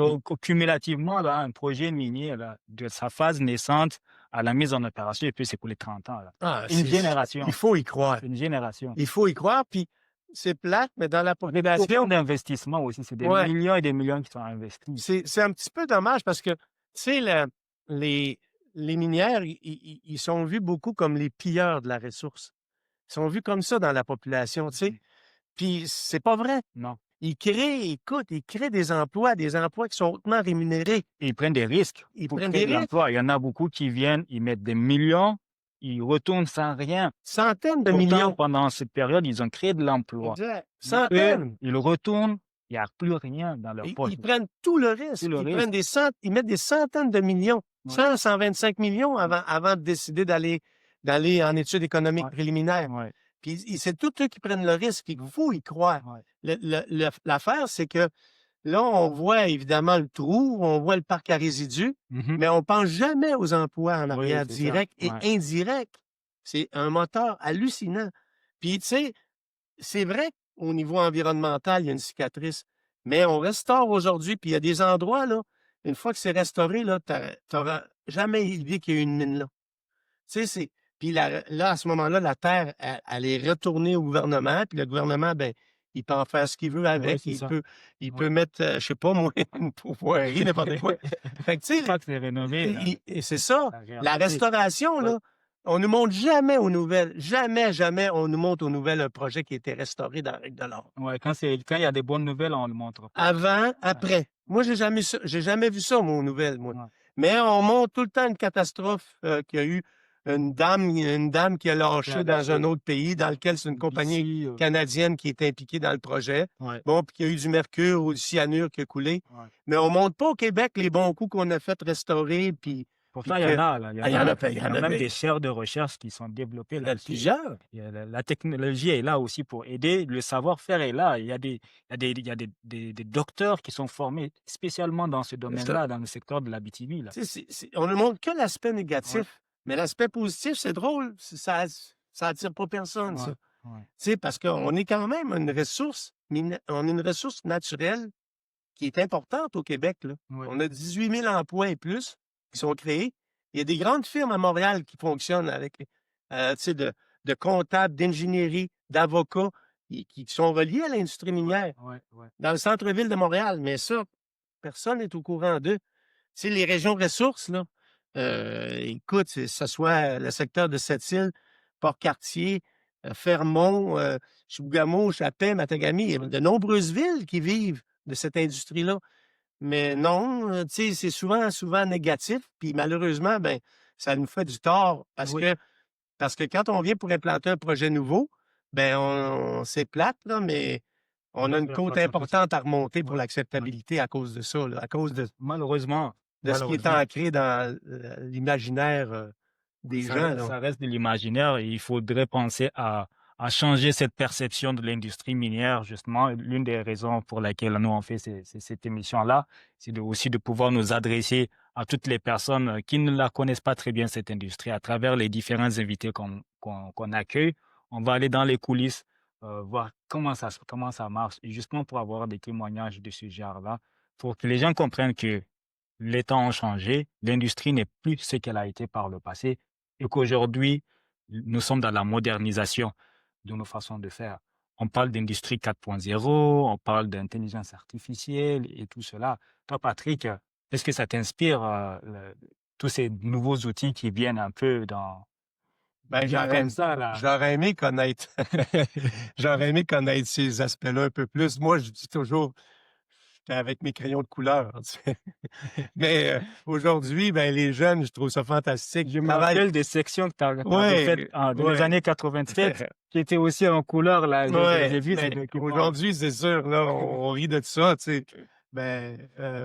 cumulativement, là, un projet minier, là, de sa phase naissante à la mise en opération, il peut s'écouler 30 ans. Là. Une génération. Il faut y croire. Une génération. Il faut y croire. Puis c'est plate, mais dans la population. D'investissement aussi. C'est des millions et des millions qui sont investis. C'est un petit peu dommage parce que, tu sais, les minières, ils sont vus beaucoup comme les pilleurs de la ressource. Ils sont vus comme ça dans la population, tu sais. Puis c'est pas vrai. Non. Ils créent des emplois qui sont hautement rémunérés. Et ils prennent des risques. Ils prennent des risques. Il y en a beaucoup qui viennent, ils mettent des millions, ils retournent sans rien. Centaines de Pourtant, millions. Pendant cette période, ils ont créé de l'emploi. Exact. Centaines. Ils retournent, il n'y a plus rien dans leur poche. Ils prennent tout le risque. Ils mettent des centaines de millions. 100, 125 millions avant de décider d'aller en études économiques préliminaires. Puis c'est tous eux qui prennent le risque. Il faut y croire. L'affaire, c'est que là, on voit évidemment le trou, on voit le parc à résidus, mais on pense jamais aux emplois en arrière, direct et indirect. C'est un moteur hallucinant. Puis, tu sais, c'est vrai qu'au niveau environnemental, il y a une cicatrice, mais on restaure aujourd'hui, puis il y a des endroits, là, une fois que c'est restauré, là, tu n'auras jamais idée qu'il y a eu une mine là. Tu sais, puis là, à ce moment-là, la terre, elle est retournée au gouvernement, puis le gouvernement, ben, il peut en faire ce qu'il veut avec. Il peut mettre, je sais pas, moi, une pourvoirie, n'importe quoi. Fait que, tu sais, c'est rénové. Et c'est ça. La restauration, là, on nous montre jamais aux nouvelles. Jamais on nous montre aux nouvelles un projet qui a été restauré dans la règle de l'art. Ouais, quand il y a des bonnes nouvelles, on le montre. Avant, après. Moi, j'ai jamais vu ça, moi, aux nouvelles, moi. Mais on montre tout le temps une catastrophe qu'il y a eu. Une dame qui a lâché dans un autre pays, dans lequel c'est une compagnie canadienne qui est impliquée dans le projet. Bon, puis qu'il y a eu du mercure ou du cyanure qui a coulé. Mais on ne montre pas au Québec les bons coups qu'on a fait restaurer. Puis, pourtant, il y en a. Il y en a même des des chaires de recherche qui sont développées là. Plusieurs. La technologie est là aussi pour aider. Le savoir-faire est là. Il y a des docteurs qui sont formés spécialement dans ce domaine-là, dans le secteur de l'Abitibi. On ne montre que l'aspect négatif. Mais l'aspect positif, c'est drôle. Ça attire pas personne, ça. Tu sais, parce qu'on est quand même une ressource, on a une ressource naturelle qui est importante au Québec, là. On a 18 000 emplois et plus qui sont créés. Il y a des grandes firmes à Montréal qui fonctionnent avec, tu sais, de comptables, d'ingénierie, d'avocats qui sont reliés à l'industrie minière dans le centre-ville de Montréal. Mais ça, personne n'est au courant d'eux. Tu sais, les régions ressources, là, écoute, que ce soit le secteur de Sept-Îles, Port-Cartier, Fermont, Chibougamau, Chapais, Matagami, il y a de nombreuses villes qui vivent de cette industrie-là. Mais non, tu sais, c'est souvent négatif. Puis malheureusement, ben, ça nous fait du tort parce que quand on vient pour implanter un projet nouveau, c'est plate, là, mais on a une côte importante à remonter pour l'acceptabilité à cause de ça, là, à cause de Malheureusement, ce qui est ancré dans l'imaginaire des gens. Là. ça reste de l'imaginaire et il faudrait penser à changer cette perception de l'industrie minière, justement. L'une des raisons pour laquelle nous on fait cette émission-là, c'est aussi de pouvoir nous adresser à toutes les personnes qui ne la connaissent pas très bien, cette industrie, à travers les différents invités qu'on accueille. On va aller dans les coulisses, voir comment ça marche, et justement pour avoir des témoignages de ce genre-là, pour que les gens comprennent que les temps ont changé, l'industrie n'est plus ce qu'elle a été par le passé et qu'aujourd'hui, nous sommes dans la modernisation de nos façons de faire. On parle d'industrie 4.0, on parle d'intelligence artificielle et tout cela. Toi, Patrick, est-ce que ça t'inspire, tous ces nouveaux outils qui viennent un peu dans... comme ça, là? J'aurais aimé connaître j'aurais aimé connaître ces aspects-là un peu plus. Moi, je dis toujours, j'étais avec mes crayons de couleur. Tu sais. Mais aujourd'hui, les jeunes, je trouve ça fantastique. Je me rappelle des sections que tu as faites dans les années 87, qui étaient aussi en couleur, là. J'ai vu ces documents. Aujourd'hui, c'est sûr, là, on rit de ça, tu sais.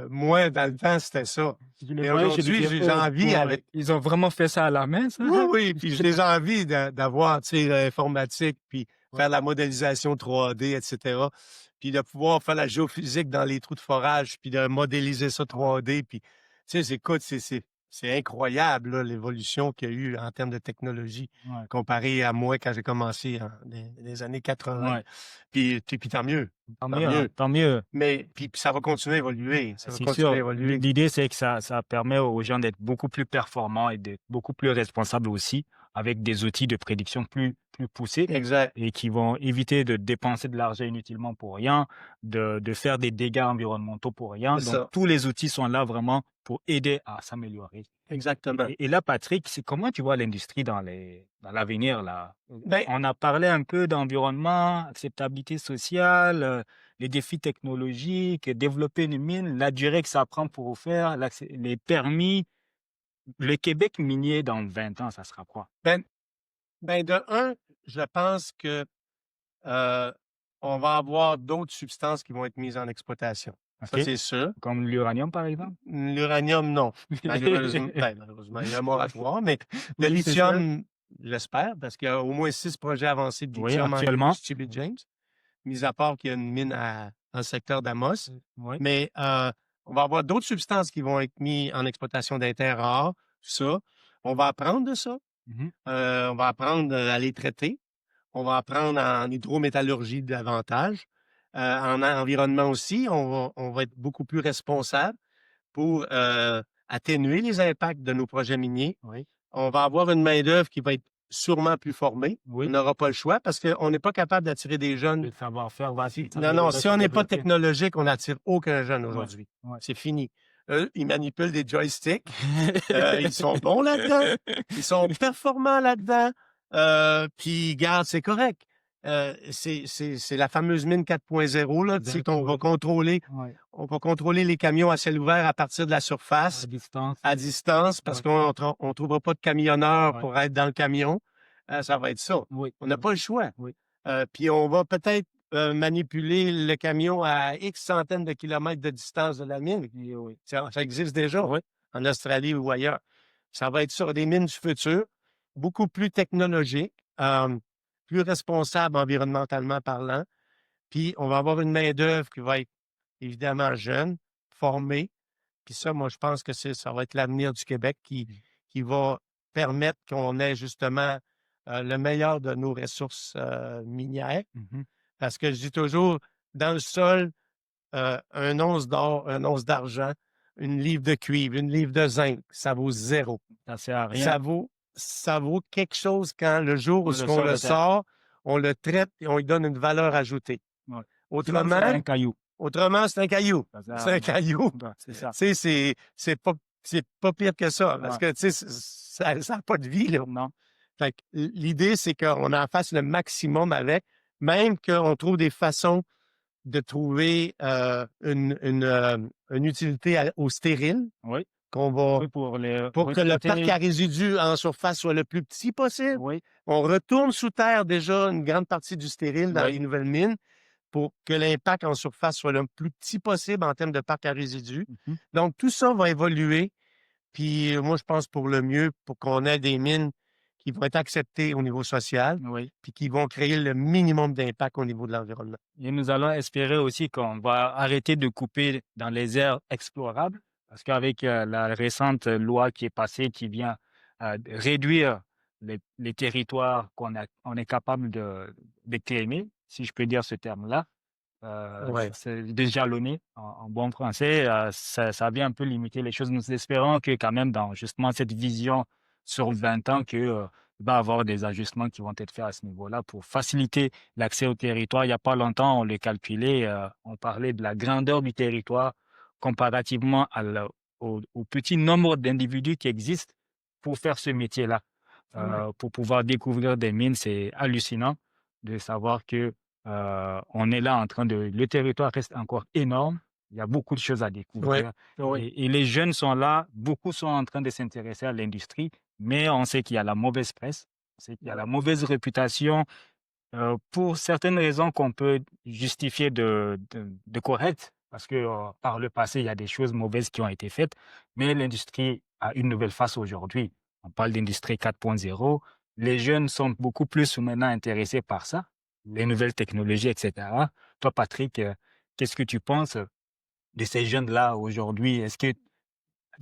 Moi, dans le temps, c'était ça. Et aujourd'hui, j'ai envie avec... Ils ont vraiment fait ça à la main, ça? Oui, puis j'ai envie d'avoir, tu sais, l'informatique, puis faire la modélisation 3D, etc. Puis de pouvoir faire la géophysique dans les trous de forage, puis de modéliser ça 3D, puis, tu sais, écoute, c'est incroyable, là, l'évolution qu'il y a eu en termes de technologie comparé à moi quand j'ai commencé dans les années 80. Ouais. Puis tant mieux. Tant mieux. Mais puis ça va continuer à évoluer. C'est sûr. L'idée, c'est que ça permet aux gens d'être beaucoup plus performants et d'être beaucoup plus responsables aussi, avec des outils de prédiction plus poussés. Exact. Et qui vont éviter de dépenser de l'argent inutilement pour rien, de faire des dégâts environnementaux pour rien. Donc, tous les outils sont là vraiment pour aider à s'améliorer. Exactement. Et là, Patrick, c'est comment tu vois l'industrie dans l'avenir, là? On a parlé un peu d'environnement, acceptabilité sociale, les défis technologiques, développer une mine, la durée que ça prend pour faire, les permis. Le Québec minier dans 20 ans, ça sera quoi? De un, je pense que on va avoir d'autres substances qui vont être mises en exploitation. Okay. Ça, c'est sûr. Comme l'uranium, par exemple? L'uranium, non. Malheureusement, il y a un moratoire, mais le lithium, j'espère, parce qu'il y a au moins 6 projets avancés de lithium actuellement. Stupid James, mis à part qu'il y a une mine dans le secteur d'Amos. Oui. Mais on va avoir d'autres substances qui vont être mises en exploitation d'un terre rare, tout ça. On va apprendre de ça. On va apprendre à les traiter. On va apprendre en hydrométallurgie davantage. En environnement aussi, on va être beaucoup plus responsable pour atténuer les impacts de nos projets miniers. Oui. On va avoir une main-d'œuvre qui va être sûrement plus formée. Oui. On n'aura pas le choix parce qu'on n'est pas capable d'attirer des jeunes. Le savoir-faire va Non, si on n'est pas technologique, on n'attire aucun jeune aujourd'hui. Ouais. C'est fini. Eux, ils manipulent des joysticks. Ils sont bons là-dedans. Ils sont performants là-dedans. Puis, regarde, c'est correct. C'est la fameuse mine 4.0, là, tu sais, qu'on va contrôler. Ouais. On va contrôler les camions à ciel ouvert à partir de la surface. À distance, parce qu'on ne trouvera pas de camionneur pour être dans le camion. Ça va être ça. Oui. On n'a pas le choix. Oui. Puis on va peut-être manipuler le camion à X centaines de kilomètres de distance de la mine. Oui. Ça existe déjà, en Australie ou ailleurs. Ça va être sur des mines du futur, beaucoup plus technologiques, plus responsables environnementalement parlant. Puis on va avoir une main-d'œuvre qui va être évidemment jeune, formée. Puis ça, moi, je pense que ça va être l'avenir du Québec qui va permettre qu'on ait justement le meilleur de nos ressources minières. Parce que je dis toujours, dans le sol, un once d'or, un once d'argent, une livre de cuivre, une livre de zinc, ça vaut 0. Ça sert à rien. Ça vaut quelque chose quand le jour où on le sort, on le traite et on lui donne une valeur ajoutée. Ouais. Autrement, c'est un caillou. Autrement, c'est un caillou. C'est un caillou. C'est ça. Tu sais, c'est pas pire que ça. Parce que, tu sais, ça n'a pas de vie, là. Non. Fait que l'idée, c'est qu'on en fasse le maximum avec, même qu'on trouve des façons de trouver une utilité au stérile. Oui. qu'on va... Oui, pour Pour que le traiter. parc à résidus en surface soit le plus petit possible. Oui, On retourne sous terre déjà une grande partie du stérile dans oui. les nouvelles mines pour que l'impact en surface soit le plus petit possible en termes de parc à résidus. Mhm. Donc, tout ça va évoluer. Puis moi, je pense pour le mieux, pour qu'on ait des mines qui vont être acceptées au niveau social, Oui. puis qui vont créer le minimum d'impact au niveau de l'environnement. Et nous allons espérer aussi qu'on va arrêter de couper dans les aires explorables, parce qu'avec la récente loi qui est passée, qui vient réduire les territoires on est capable de claimer, si je peux dire ce terme-là, Ouais. c'est de jalonner en bon français, ça vient un peu limiter les choses. Nous espérons que quand même dans justement cette vision sur 20 ans que il va y avoir des ajustements qui vont être faits à ce niveau-là pour faciliter l'accès au territoire. Il n'y a pas longtemps, on le calculait, on parlait de la grandeur du territoire comparativement au petit nombre d'individus qui existent pour faire ce métier-là. Pour pouvoir découvrir des mines, c'est hallucinant de savoir que on est là le territoire reste encore énorme. Il y a beaucoup de choses à découvrir. Oui. Et les jeunes sont là, beaucoup sont en train de s'intéresser à l'industrie, mais on sait qu'il y a la mauvaise presse, on sait qu'il y a la mauvaise réputation, pour certaines raisons qu'on peut justifier de correctes, parce que par le passé, il y a des choses mauvaises qui ont été faites, mais l'industrie a une nouvelle face aujourd'hui. On parle d'industrie 4.0. Les jeunes sont beaucoup plus maintenant intéressés par ça, les nouvelles technologies, etc. Toi, Patrick, qu'est-ce que tu penses de ces jeunes-là aujourd'hui? Est-ce que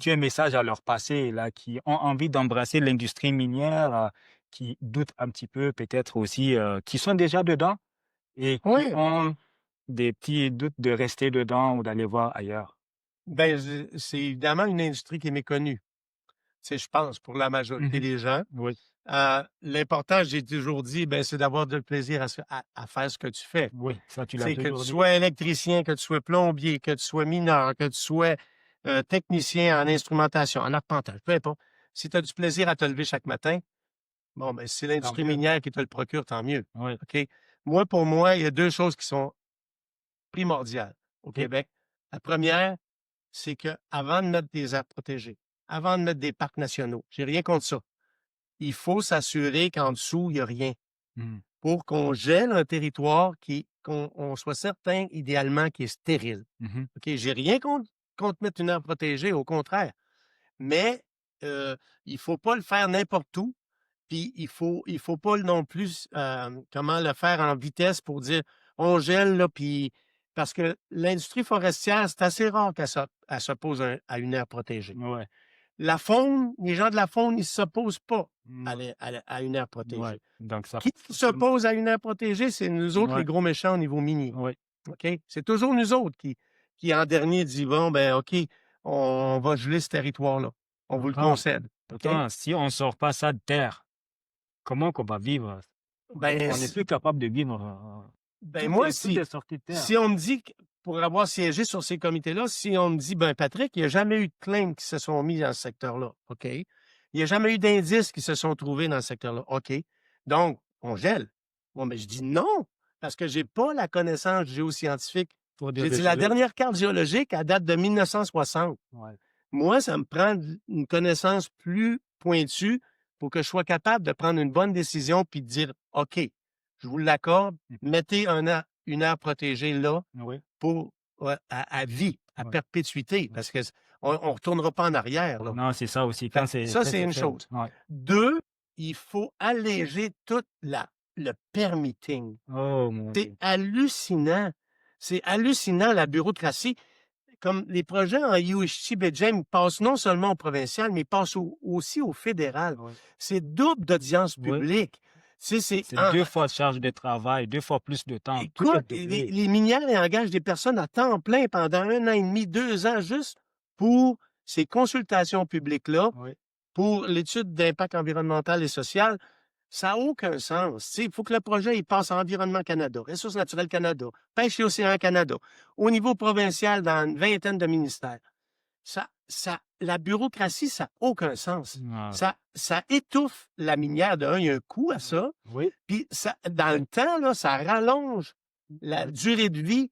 tu as un message à leur passer, là, qui ont envie d'embrasser l'industrie minière, qui doutent un petit peu, peut-être aussi, qui sont déjà dedans et qui Oui. ont des petits doutes de rester dedans ou d'aller voir ailleurs? Ben, c'est évidemment une industrie qui est méconnue. Je pense, pour la majorité Mhm. des gens. Oui, L'important, j'ai toujours dit, ben, c'est d'avoir du plaisir à faire ce que tu fais. oui, ça tu l'as Que tu toujours dit. sois électricien, que tu sois plombier, que tu sois mineur, que tu sois technicien en instrumentation, en arpentage, peu importe. Si tu as du plaisir à te lever chaque matin, bon, ben, si c'est l'industrie mieux. minière qui te le procure, tant mieux. Oui, OK? Moi, pour moi, il y a deux choses qui sont primordiales au Québec. La première, c'est qu'avant de mettre des aires protégées, avant de mettre des parcs nationaux, j'ai rien contre ça. Il faut s'assurer qu'en dessous, il n'y a rien Mhm. pour qu'on gèle un territoire qu'on soit certain, idéalement, qui est stérile. Mhm. OK? J'ai rien contre mettre une aire protégée, au contraire. Mais il faut pas le faire n'importe où. Puis il faut pas non plus comment le faire en vitesse pour dire on gèle là, puis parce que l'industrie forestière, c'est assez rare qu'elle s'oppose à une aire protégée. Ouais. La faune, les gens de la faune, ils ne s'opposent pas Mm. à une aire protégée. Ouais. Donc ça. Qui s'oppose à une aire protégée, c'est nous autres, les Ouais. gros méchants au niveau minier. Oui. OK? C'est toujours nous autres qui en dernier, dit bon, ben, OK, on va geler ce territoire-là. On vous le concède. OK? Pourtant, si on ne sort pas ça de terre, comment qu'on va vivre? Ben, On n'est plus capable de vivre. ben moi, Tout est sorti de terre. si on me dit, pour avoir siégé sur ces comités-là, si on me dit, ben, Patrick, il n'y a jamais eu de claims qui se sont mis dans ce secteur-là. OK? Il n'y a jamais eu d'indices qui se sont trouvés dans ce secteur-là. OK? Donc, on gèle. Bon, mais je dis non, parce que j'ai pas la connaissance géoscientifique. Pour dire J'ai de dit, la geler. dernière carte géologique, elle date de 1960. Ouais. Moi, ça me prend une connaissance plus pointue pour que je sois capable de prendre une bonne décision puis de dire, OK, je vous l'accorde, mettez une aire protégée là Oui. pour à vie, à Ouais. perpétuité, parce que on ne retournera pas en arrière. Là. Non, c'est ça aussi. Fait Quand que c'est ça, fait, c'est une fait. chose. Ouais. Deux, il faut alléger tout le permitting. Oh mon C'est Dieu. hallucinant. C'est hallucinant, la bureaucratie. Comme les projets en UHT Bedjem passent non seulement au provincial, mais passent aussi au fédéral. Ouais. C'est double d'audience Oui. publique. C'est 2 fois de charge de travail, 2 fois plus de temps. Tout Écoute, est doublé. les minières engagent des personnes à temps plein pendant 1 an et demi, 2 ans, juste pour ces consultations publiques-là, Oui. pour l'étude d'impact environnemental et social. Ça n'a aucun sens. Il faut que le projet il passe à Environnement Canada, Ressources naturelles Canada, Pêche et Océan Canada, au niveau provincial dans une vingtaine de ministères. La bureaucratie, ça n'a aucun sens. Ah. Ça étouffe la minière. Il y a un coût à ça. Oui. Puis dans le temps, là, ça rallonge la durée de vie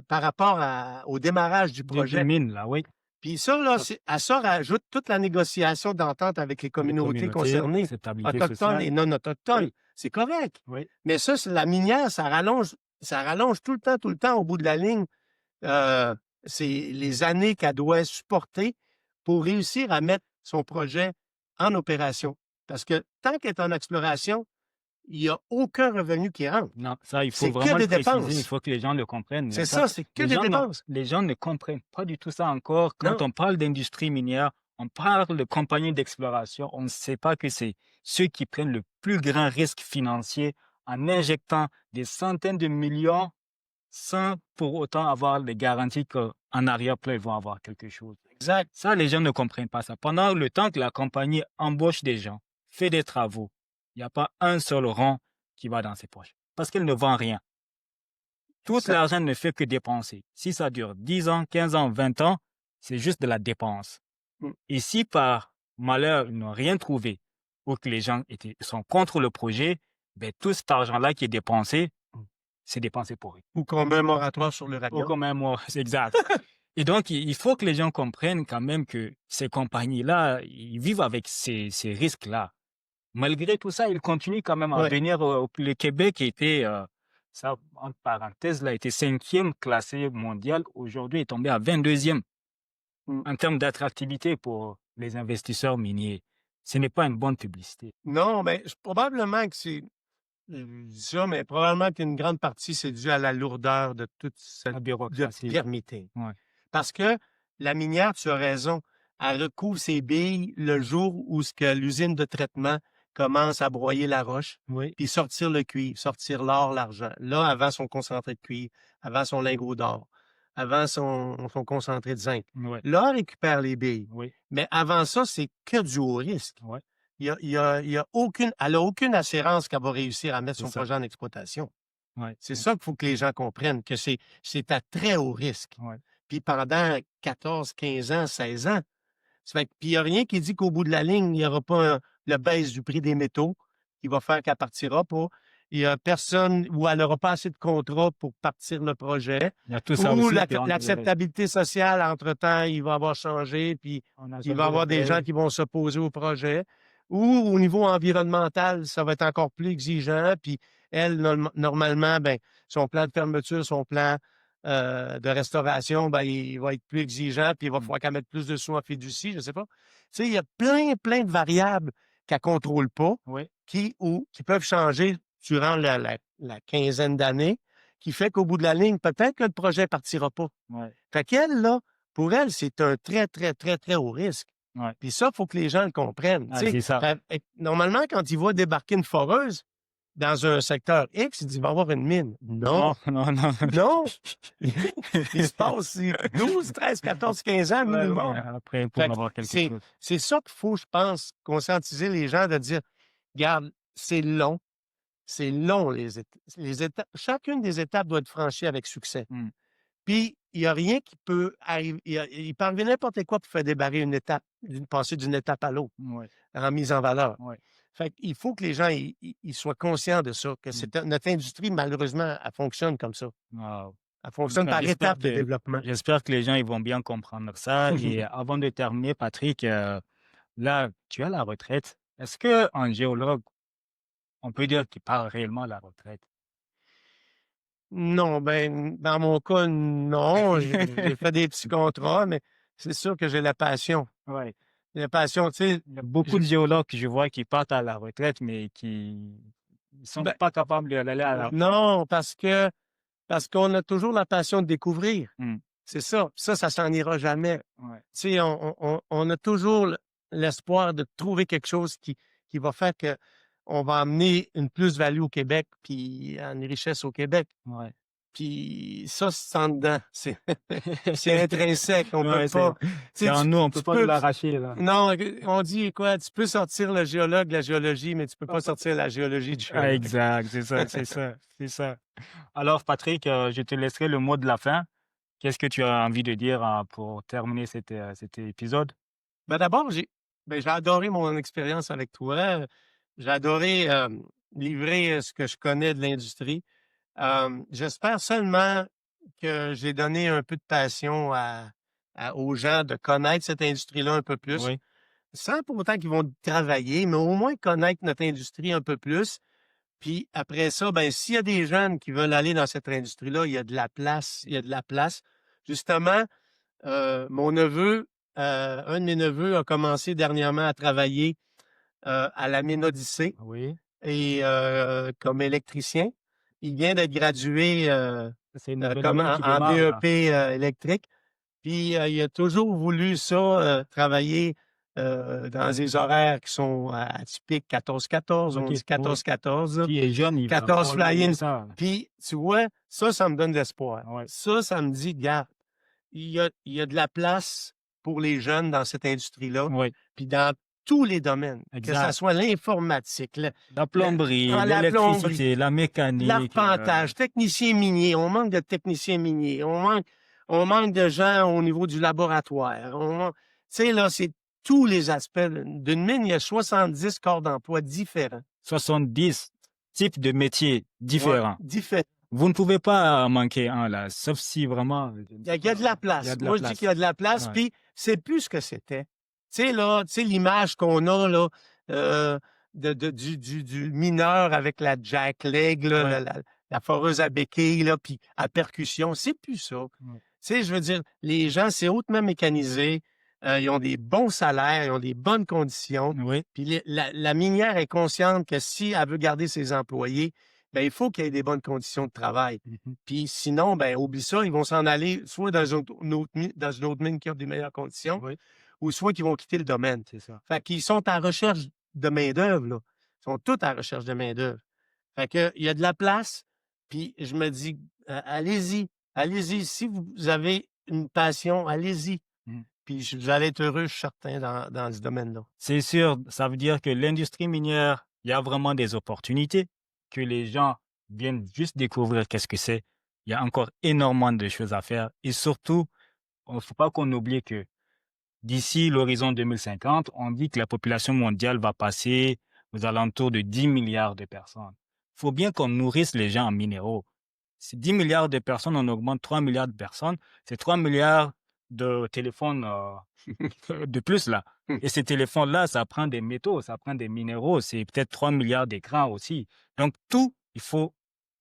par rapport au démarrage du Des projet. mines, là, oui. Puis ça, là, à ça rajoute toute la négociation d'entente avec les communautés concernées, acceptabilité autochtones sociale. et non autochtones. Oui. C'est correct. Oui. Mais ça, c'est la minière, ça rallonge tout le temps, au bout de la ligne. C'est les années qu'elle doit supporter pour réussir à mettre son projet en opération. Parce que tant qu'elle est en exploration, il n'y a aucun revenu qui rentre. Non, ça, il faut C'est que vraiment des le préciser. dépenses. Il faut que les gens le comprennent. C'est ça, c'est que des dépenses. Les gens ne comprennent pas du tout ça encore. Quand Non. on parle d'industrie minière, on parle de compagnies d'exploration, on ne sait pas que c'est ceux qui prennent le plus grand risque financier en injectant des centaines de millions sans pour autant avoir les garanties qu'en arrière-plan, ils vont avoir quelque chose. Exact. Ça, les gens ne comprennent pas ça. Pendant le temps que la compagnie embauche des gens, fait des travaux, il n'y a pas un seul rond qui va dans ses poches. Parce qu'elle ne vend rien. Tout l'argent ne fait que dépenser. Si ça dure 10 ans, 15 ans, 20 ans, c'est juste de la dépense. Et si par malheur, ils n'ont rien trouvé ou que les gens sont contre le projet, ben, tout cet argent-là qui est dépensé, c'est dépensé pour eux. Ou qu'on met un moratoire sur le radio. Ou qu'on met un moratoire, c'est exact. Et donc, il faut que les gens comprennent quand même que ces compagnies-là, ils vivent avec ces risques-là. Malgré tout ça, ils continuent quand même à venir. Le Québec était, ça, entre parenthèses, là, était 5e classé mondial. Aujourd'hui, il est tombé à 22e en termes d'attractivité pour les investisseurs miniers. Ce n'est pas une bonne publicité. Non, mais probablement que c'est... Je dis ça, mais probablement qu'une grande partie, c'est dû à la lourdeur de toute cette bureaucratie. permitting. Ouais. Parce que la minière, tu as raison, elle recouvre ses billes le jour où l'usine de traitement commence à broyer la roche, puis sortir le cuivre, sortir l'or, l'argent. Là, avant son concentré de cuivre, avant son lingot d'or, avant son concentré de zinc. Là, elle récupère les billes. Mais avant ça, c'est que du haut risque. Il y a aucune, elle a aucune assurance qu'elle va réussir à mettre son projet en exploitation. C'est ça qu'il faut que les gens comprennent, que c'est à très haut risque. Puis pendant 14, 15 ans, 16 ans. Puis il n'y a rien qui dit qu'au bout de la ligne, il n'y aura pas le baisse du prix des métaux qui va faire qu'elle partira pas. Il n'y a personne où elle n'aura pas assez de contrats pour partir le projet. Il y a tout ça aussi, l'acceptabilité sociale, entre-temps, il va avoir changé, puis il va y avoir des gens qui vont s'opposer au projet. Ou au niveau environnemental, ça va être encore plus exigeant. Puis elle, normalement, ben, son plan de fermeture, son plan de restauration, ben, il va être plus exigeant, puis il va falloir qu'elle mette plus de sous en fiducie, je ne sais pas. Tu sais, il y a plein de variables qu'elle ne contrôle pas, qui peuvent changer durant la quinzaine d'années, qui fait qu'au bout de la ligne, peut-être que le projet ne partira pas. Fait qu'elle, là, pour elle, c'est un très, très, très, très haut risque. Puis ça, il faut que les gens le comprennent. C'est ça. Normalement, quand il va débarquer une foreuse dans un secteur X, il dit, il va y avoir une mine. Non. Non. Il se passe 12, 13, 14, 15 ans minimum. Après, pour avoir quelque chose. C'est ça qu'il faut, je pense, conscientiser les gens de dire, regarde, c'est long. C'est long, les étapes. Chacune des étapes doit être franchie avec succès. Puis, il n'y a rien qui peut arriver. Il peut arriver n'importe quoi pour faire débarrer une étape, passer d'une étape à l'autre en mise en valeur. Fait qu'il faut que les gens ils soient conscients de ça, que notre industrie, malheureusement, elle fonctionne comme ça. Elle fonctionne par étapes de développement. J'espère que les gens ils vont bien comprendre ça. Et avant de terminer, Patrick, là, tu as la retraite. Est-ce qu'un géologue, on peut dire qu'il part réellement à la retraite? Non, ben, dans mon cas, non. J'ai fait des petits contrats, mais c'est sûr que j'ai la passion. La passion, tu sais. Il y a beaucoup de géologues que je vois qui partent à la retraite, mais qui ne sont pas capables d'aller à la retraite. Non, parce qu'on a toujours la passion de découvrir. C'est ça. Ça s'en ira jamais. Tu sais, on a toujours l'espoir de trouver quelque chose qui va faire que on va amener une plus-value au Québec, puis une richesse au Québec. Puis ça, c'est en dedans. C'est intrinsèque. On peut pas. C'est en nous, on peut pas l'arracher, là. Non, on dit quoi? Tu peux sortir le géologue de la géologie, mais tu peux pas sortir la géologie du géologue. Exact, c'est ça. Alors, Patrick, je te laisserai le mot de la fin. Qu'est-ce que tu as envie de dire pour terminer cet épisode? Ben d'abord, j'ai adoré mon expérience avec toi. J'ai adoré livrer ce que je connais de l'industrie. J'espère seulement que j'ai donné un peu de passion à aux gens de connaître cette industrie-là un peu plus, sans pour autant qu'ils vont travailler, mais au moins connaître notre industrie un peu plus. Puis après ça, ben s'il y a des jeunes qui veulent aller dans cette industrie-là, il y a de la place. Il y a de la place. Justement, mon neveu, un de mes neveux a commencé dernièrement à travailler à la Mine Odyssée et comme électricien. Il vient d'être gradué comme en DEP électrique. Puis il a toujours voulu ça, travailler dans des horaires qui sont atypiques, 14-14, on dit 14-14. Qui est jeune, il 14 fly-in. ça. Puis tu vois, ça me donne de l'espoir. Ça me dit, regarde, il y a de la place pour les jeunes dans cette industrie-là. Puis dans tous les domaines, que ce soit l'informatique, la plomberie, l'électricité, la mécanique, l'arpentage, technicien minier. On manque de techniciens miniers. On manque de gens au niveau du laboratoire. Tu sais, là, c'est tous les aspects. D'une mine, il y a 70 corps d'emploi différents. 70 types de métiers différents. Différents. Vous ne pouvez pas manquer un, là, sauf si vraiment... Il y a de la place. Moi, je dis qu'il y a de la place, puis c'est plus ce que c'était. Tu sais, l'image qu'on a, là, du mineur avec la jack-leg, la foreuse à béquille, là, puis à percussion, c'est plus ça. Tu sais, je veux dire, les gens, c'est hautement mécanisé. Ils ont des bons salaires, ils ont des bonnes conditions. Puis la minière est consciente que si elle veut garder ses employés, ben il faut qu'il y ait des bonnes conditions de travail. Puis sinon, ben oublie ça, ils vont s'en aller soit dans une autre mine qui a des meilleures conditions, ou soit qu'ils vont quitter le domaine. C'est ça. Fait qu'ils sont en recherche de main-d'œuvre, là. Ils sont tous en recherche de main-d'œuvre. Fait que il y a de la place, puis je me dis, allez-y. Si vous avez une passion, allez-y. Puis vous allez être heureux, je suis certain, dans ce domaine-là. C'est sûr, ça veut dire que l'industrie minière, il y a vraiment des opportunités, que les gens viennent juste découvrir qu'est-ce que c'est. Il y a encore énormément de choses à faire. Et surtout, il ne faut pas qu'on oublie que d'ici l'horizon 2050, on dit que la population mondiale va passer aux alentours de 10 milliards de personnes. Il faut bien qu'on nourrisse les gens en minéraux. Si 10 milliards de personnes, on augmente 3 milliards de personnes, c'est 3 milliards de téléphones de plus là. Et ces téléphones-là, ça prend des métaux, ça prend des minéraux, c'est peut-être 3 milliards d'écrans aussi. Donc tout, il faut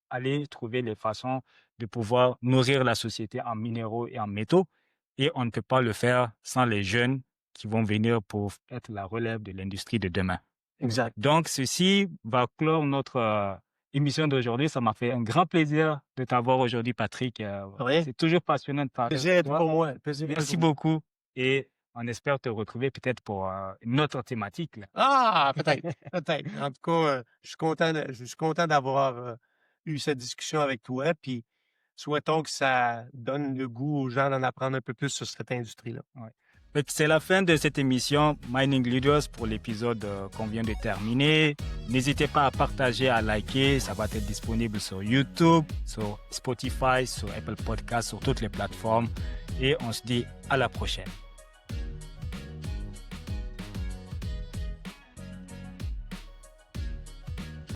aller trouver les façons de pouvoir nourrir la société en minéraux et en métaux. Et on ne peut pas le faire sans les jeunes qui vont venir pour être la relève de l'industrie de demain. Exact. Donc ceci va clore notre émission d'aujourd'hui. Ça m'a fait un grand plaisir de t'avoir aujourd'hui, Patrick. C'est toujours passionnant de parler. Plaisir pour moi. Merci beaucoup. Et on espère te retrouver peut-être pour une autre thématique. Là. Ah, peut-être. En tout cas, je suis content d'avoir eu cette discussion avec toi. Puis souhaitons que ça donne le goût aux gens d'en apprendre un peu plus sur cette industrie-là. C'est la fin de cette émission Mining Leaders pour l'épisode qu'on vient de terminer. N'hésitez pas à partager, à liker. Ça va être disponible sur YouTube, sur Spotify, sur Apple Podcasts, sur toutes les plateformes. Et on se dit à la prochaine.